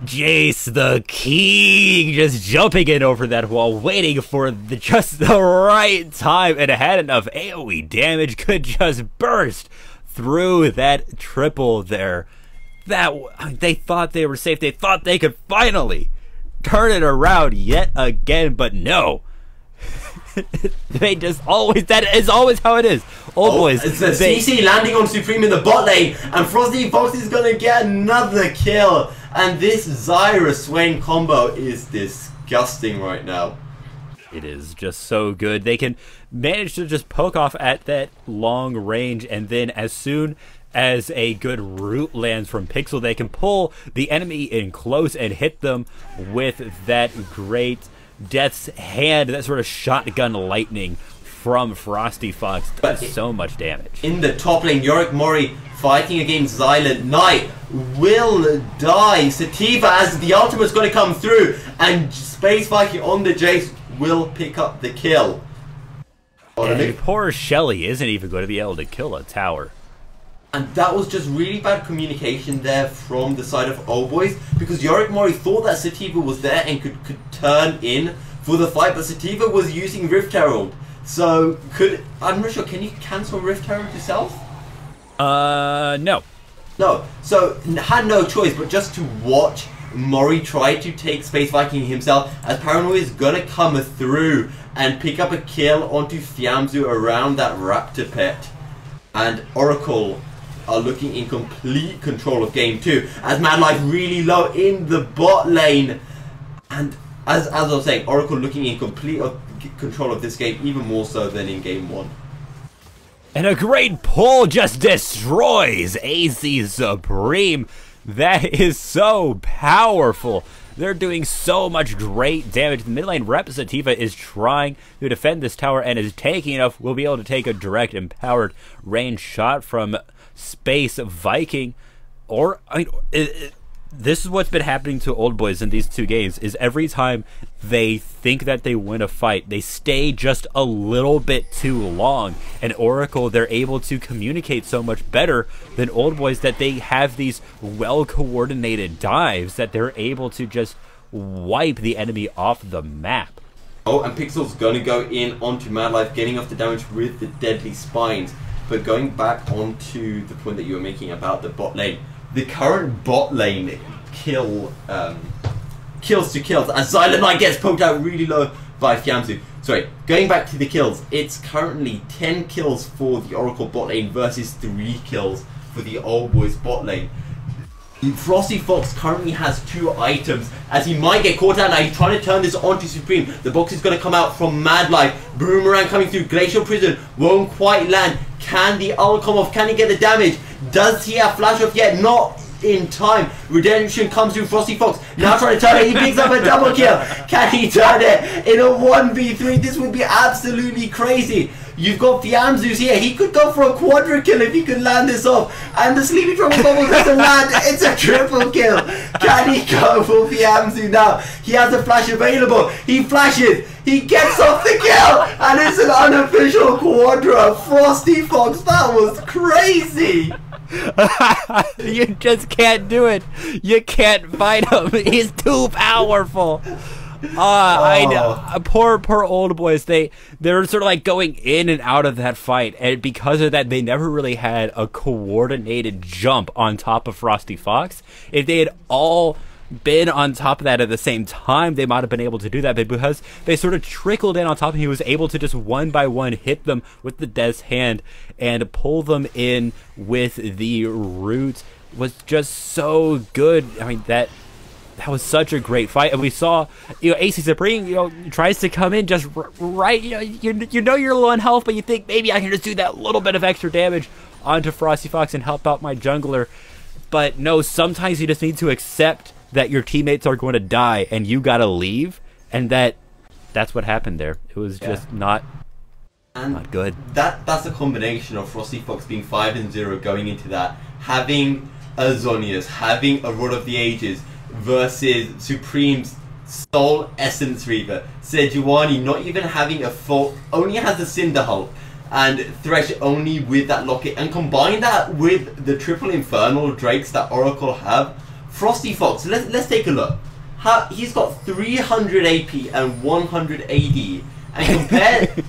Jace the King just jumping in over that wall, waiting for just the right time, and had enough AoE damage, could just burst through that triple there. They thought they were safe. They thought they could finally turn it around yet again, but no. They just always, that is always how it is. Old Boys. It's a CC landing on Supreme in the bot lane, and Frosty Fox is going to get another kill. And this Zyra Swain combo is disgusting right now. It is just so good. They can manage to just poke off at that long range, and then as soon as a good root lands from Pixel, they can pull the enemy in close and hit them with that great Death's Hand, that sort of shotgun lightning from Frosty Fox. Does so much damage. In the top lane, Yorick Mori fighting against Silent Knight will die. Sativa, as the ultimate's going to come through, and Space Viking on the Jace will pick up the kill. And poor Shelly isn't even going to be able to kill a tower. And that was just really bad communication there from the side of Old Boys, because Yorick Mori thought that Sativa was there and could turn in for the fight, but Sativa was using Rift Herald. So I'm not sure, can you cancel Rift Herald yourself? No. No, so had no choice but just to watch Mori try to take Space Viking himself, as Paranoia is gonna come through and pick up a kill onto Fiamzu around that Raptor Pit. And Oracle are looking in complete control of game 2, as Mad Life really low in the bot lane. And as I was saying, Oracle looking in complete control of this game, even more so than in game 1. And a great pull just destroys AC Supreme. That is so powerful. They're doing so much great damage. The mid lane rep Sativa is trying to defend this tower and is taking enough. Will be able to take a direct empowered range shot from Space Viking. Or, I mean, this is what's been happening to Old Boys in these two games, is every time they think that they win a fight, they stay just a little bit too long. And Oracle, they're able to communicate so much better than Old Boys, that they have these well-coordinated dives that they're able to just wipe the enemy off the map. Oh, and Pixel's gonna go in onto Mad Life, getting off the damage with the Deadly Spines. But going back onto the point that you were making about the bot lane, the current bot lane kills to kills, as Silent Knight gets poked out really low by Fiamzu. Sorry, going back to the kills, it's currently 10 kills for the Oracle bot lane versus 3 kills for the Old Boys bot lane. Frosty Fox currently has 2 items, as he might get caught out now. He's trying to turn this onto Supreme. The box is going to come out from Mad Life. Boomerang coming through. Glacial Prison won't quite land. Can the ult come off? Can he get the damage? Does he have flash off yet? Not in time. Redemption comes through. Frosty Fox now trying to turn it. He picks up a double kill. Can he turn it in a 1v3? This would be absolutely crazy. You've got Fiamzu's here. He could go for a quadra kill if he could land this off. And the Sleepy Trouble Bubble doesn't land. It's a triple kill. Can he go for Fiamzu now? He has a flash available. He flashes. He gets off the kill. And it's an unofficial quadra. Frosty Fox, that was crazy. You just can't do it. You can't fight him. He's too powerful. I know. Poor Old Boys. They're sort of like going in and out of that fight, and because of that, they never really had a coordinated jump on top of Frosty Fox. If they had all been on top of that at the same time, they might have been able to do that, but because they sort of trickled in on top, he was able to just one by one hit them with the Death's Hand and pull them in with the root. Was just so good. I mean, that that was such a great fight, and we saw, AC Supreme, tries to come in just right. You know you're low on health, but you think maybe I can just do that little bit of extra damage onto Frosty Fox and help out my jungler. But no, sometimes you just need to accept that your teammates are going to die and you gotta leave, and that's what happened there. It was just not good. That's a combination of Frosty Fox being 5-0 going into that, having a Zhonya's, having a Rod of the Ages versus Supreme's Soul Essence Reaver. Sejuani not even having a full, only has a Cinder Hulk, and Thresh only with that Locket, and combine that with the triple Infernal Drakes that Oracle have. Frosty Fox, let's take a look. He's got 300 AP and 100 AD, and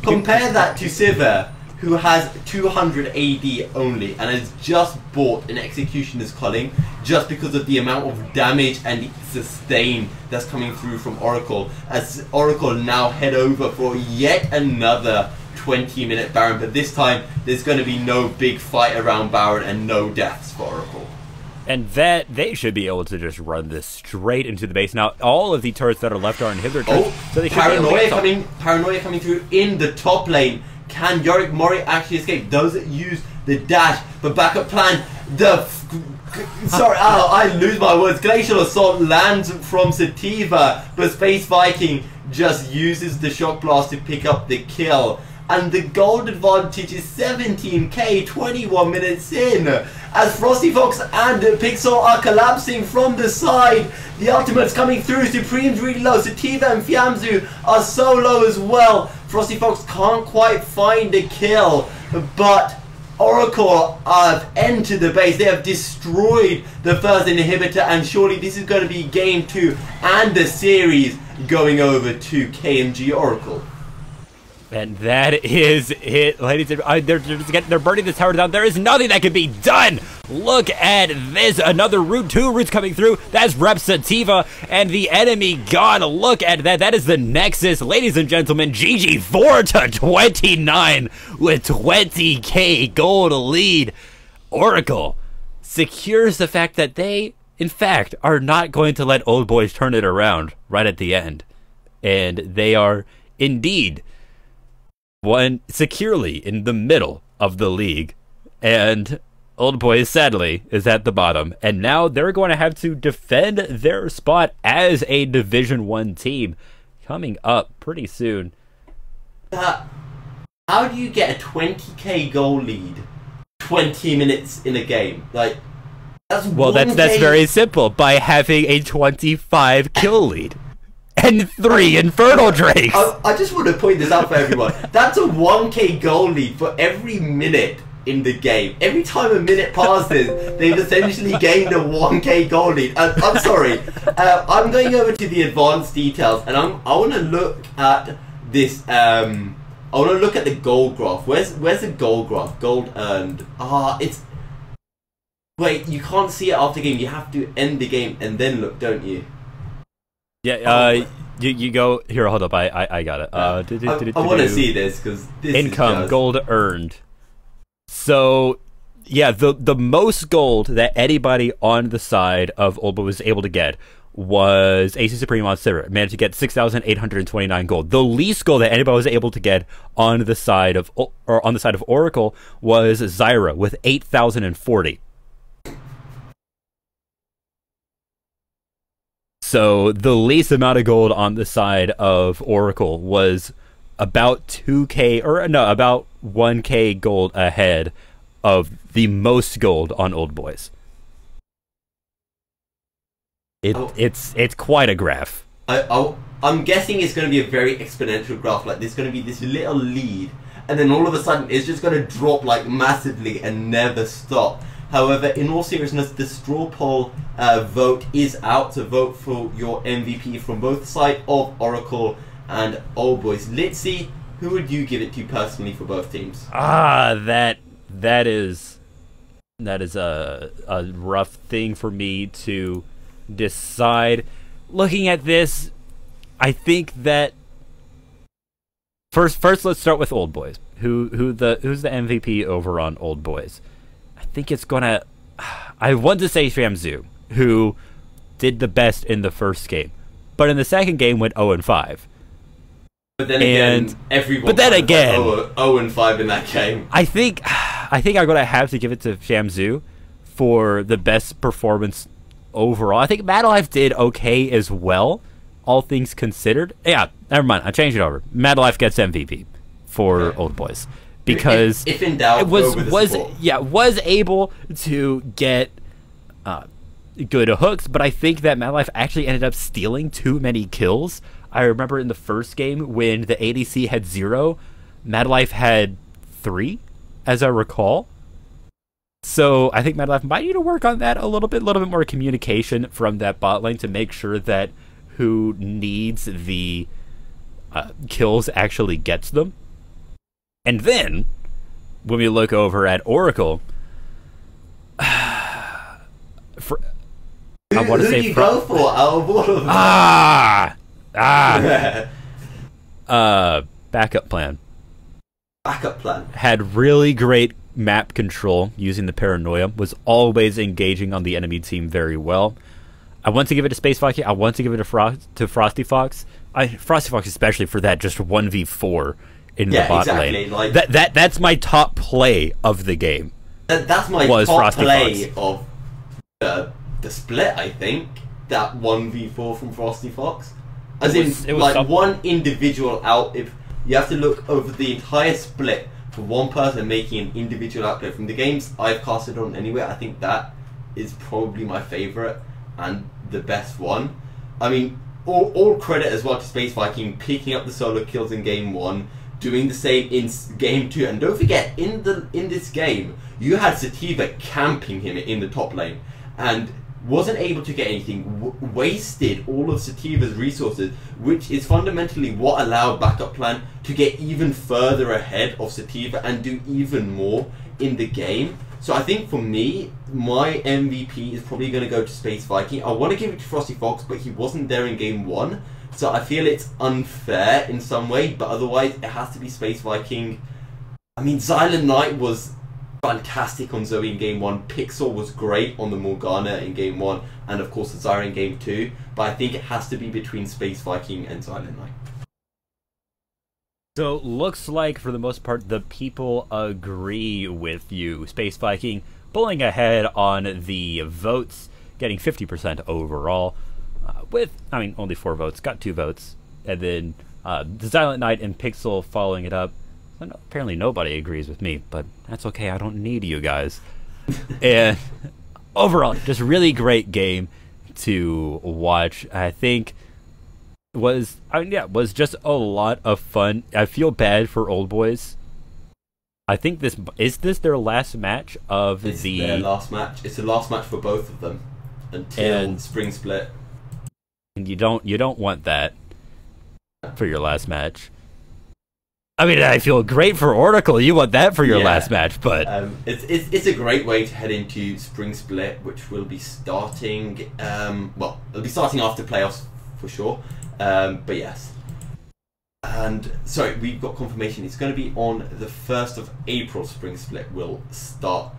compare that to Sivir, who has 200 AD only, and has just bought an Executioner's Culling just because of the amount of damage and sustain that's coming through from Oracle, as Oracle now head over for yet another 20-minute Baron, but this time there's going to be no big fight around Baron and no deaths for Oracle. And that they should be able to just run this straight into the base. Now, all of the turrets that are left are inhibitor turrets, so they should Paranoia coming through in the top lane. Can Yorick Mori actually escape? Does it use the dash? But backup plan, I lose my words. Glacial Assault lands from Sativa, but Space Viking just uses the Shock Blast to pick up the kill. And the gold advantage is 17k 21 minutes in, as Frosty Fox and Pixel are collapsing from the side. The ultimate's coming through. Supreme's really low. Sativa and Fiamzu are so low as well. Frosty Fox can't quite find a kill, but Oracle have entered the base. They have destroyed the first inhibitor, and surely this is going to be game 2 and the series going over to KMG Oracle. And that is it, ladies and they're burning this tower down. There is nothing that can be done. Look at this. Another root, 2 roots coming through. That's Rep Sativa, and the enemy gone. Look at that. That is the Nexus. Ladies and gentlemen, GG 4-29 with 20k gold lead. Oracle secures the fact that they, in fact, are not going to let Old Boys turn it around right at the end. And they are indeed one securely in the middle of the league, and Old Boys sadly is at the bottom, and now they're going to have to defend their spot as a Division 1 team coming up pretty soon. How do you get a 20k goal lead 20 minutes in a game? Like, that's very simple, by having a 25 kill lead and 3 Infernal Drakes. I just want to point this out for everyone. That's a 1k goal lead for every minute in the game. Every time a minute passes, they've essentially gained a 1k goal lead. I'm sorry. I'm going over to the advanced details, and I want to look at this. I want to look at the gold graph. Where's the gold graph? Gold earned. It's. Wait, you can't see it after game. You have to end the game and then look, don't you? Yeah, you go here. Hold up, I got it. I want to see this because this income is gold earned. So, yeah, the most gold that anybody on the side of Old Boy was able to get was AC Supreme on Sivir. Managed to get 6,829 gold. The least gold that anybody was able to get on the side of Oracle was Zyra with 8,040. So the least amount of gold on the side of Oracle was about 2k, or no, about 1k gold ahead of the most gold on Old Boys. It's quite a graph. I'm guessing it's going to be a very exponential graph. Like, there's going to be this little lead, and then all of a sudden it's just going to drop like massively and never stop. However, in all seriousness, the straw poll vote is out to vote for your MVP from both sides of Oracle and Old Boys. Litzy, who would you give it to personally for both teams? That is a rough thing for me to decide. Looking at this, I think that first let's start with Old Boys. Who's the MVP over on Old Boys? I think it's gonna. I want to say Fiamzu, who did the best in the first game, but in the second game went 0-5. But then again, everyone. But then again, 0-5 in that game. I think I'm gonna have to give it to Shamzu for the best performance overall. I think Mad Life did okay as well, all things considered. Yeah, never mind. I changed it over. Mad Life gets MVP for Old Boys because if in doubt, was able to get good hooks, but I think that Mad Life actually ended up stealing too many kills. I remember in the first game when the ADC had 0, Mad Life had 3, as I recall. So I think Mad Life might need to work on that a little bit more communication from that bot lane to make sure that who needs the kills actually gets them. And then, when we look over at Oracle, I want to say who do you go for out of all of them? Backup plan. Backup plan. Had really great map control using the paranoia, was always engaging on the enemy team very well. I want to give it to Space Viking. I want to give it to Frosty Fox. Frosty Fox especially for that just 1v4 in the bot lane. Like, that's my top play of the game. That's my top Frosty play Fox. Of the split, I think. That 1v4 from Frosty Fox. As in, like, one individual out. If you have to look over the entire split for one person making an individual outplay from the games I've casted on anyway, I think that is probably my favourite and the best one. I mean, all credit as well to Space Viking picking up the solo kills in game 1, doing the same in game 2, and don't forget, in this game you had Sativa camping him in the top lane and wasn't able to get anything, wasted all of Sativa's resources, which is fundamentally what allowed Backup Plan to get even further ahead of Sativa and do even more in the game. So I think for me, my MVP is probably going to go to Space Viking. I want to give it to Frosty Fox, but he wasn't there in game 1, so I feel it's unfair in some way, but otherwise it has to be Space Viking. I mean, Xylem Knight was fantastic on Zoe in game 1, Pixel was great on the Morgana in game 1, and of course the Zyra in game 2, but I think it has to be between Space Viking and Xylem Knight. So looks like for the most part the people agree with you. Space Viking pulling ahead on the votes, getting 50% overall, with, I mean, only 4 votes, got 2 votes, and then the Silent Knight and Pixel following it up. Apparently nobody agrees with me, but that's okay, I don't need you guys. And overall, just really great game to watch. I think was just a lot of fun. I feel bad for Old Boys. I think this their last match of their last match. It's the last match for both of them until Spring Split. And you don't want that for your last match. I mean, I feel great for Oracle. You want that for your last match, but it's a great way to head into Spring Split, which will be starting. Well, it'll be starting after playoffs for sure. But yes, and sorry, we've got confirmation. It's going to be on the 1st of April. Spring Split will start,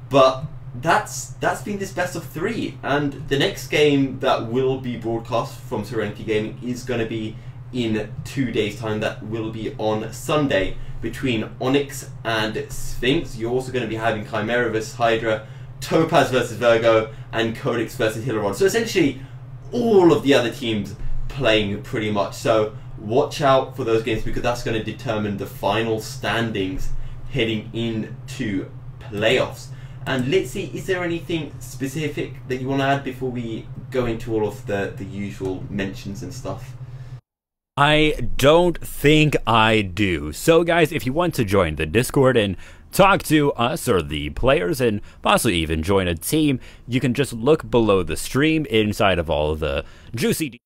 but that's been this best of 3, and the next game that will be broadcast from Serenity Gaming is going to be in 2 days' time. That will be on Sunday between Onyx and Sphinx. You're also going to be having Chimera vs Hydra, Topaz versus Virgo, and Codex versus Hilarod. So essentially, all of the other teams playing pretty much. So watch out for those games because that's going to determine the final standings heading into playoffs. And let's see, is there anything specific that you want to add before we go into all of the usual mentions and stuff? I don't think I do. So guys, if you want to join the Discord and talk to us or the players and possibly even join a team, you can just look below the stream inside of all of the juicy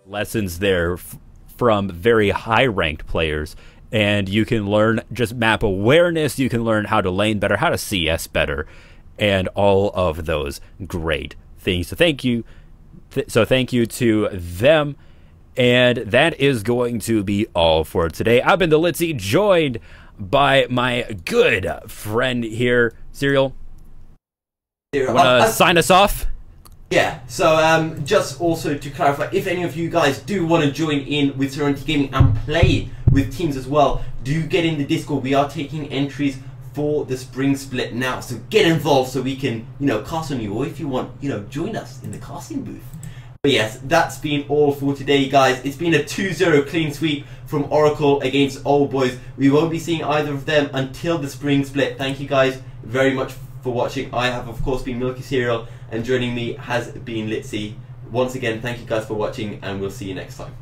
lessons there from very high ranked players, and you can learn just map awareness, you can learn how to lane better, how to CS better, and all of those great things. So thank you to them. And that is going to be all for today. I've been the Litzy, joined by my good friend here, Serial. Want to sign us off? Yeah, so just also to clarify, if any of you guys do want to join in with Serenity Gaming and play with teams as well, do get in the Discord. We are taking entries for the spring split now, so get involved so we can, cast on you, or if you want, join us in the casting booth. But yes, that's been all for today, guys. It's been a 2-0 clean sweep from Oracle against Old Boys. We won't be seeing either of them until the spring split. Thank you guys very much for watching. I have, of course, been Milky Cereal, and joining me has been Litzy. Once again, thank you guys for watching, and we'll see you next time.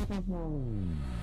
Mm-hmm.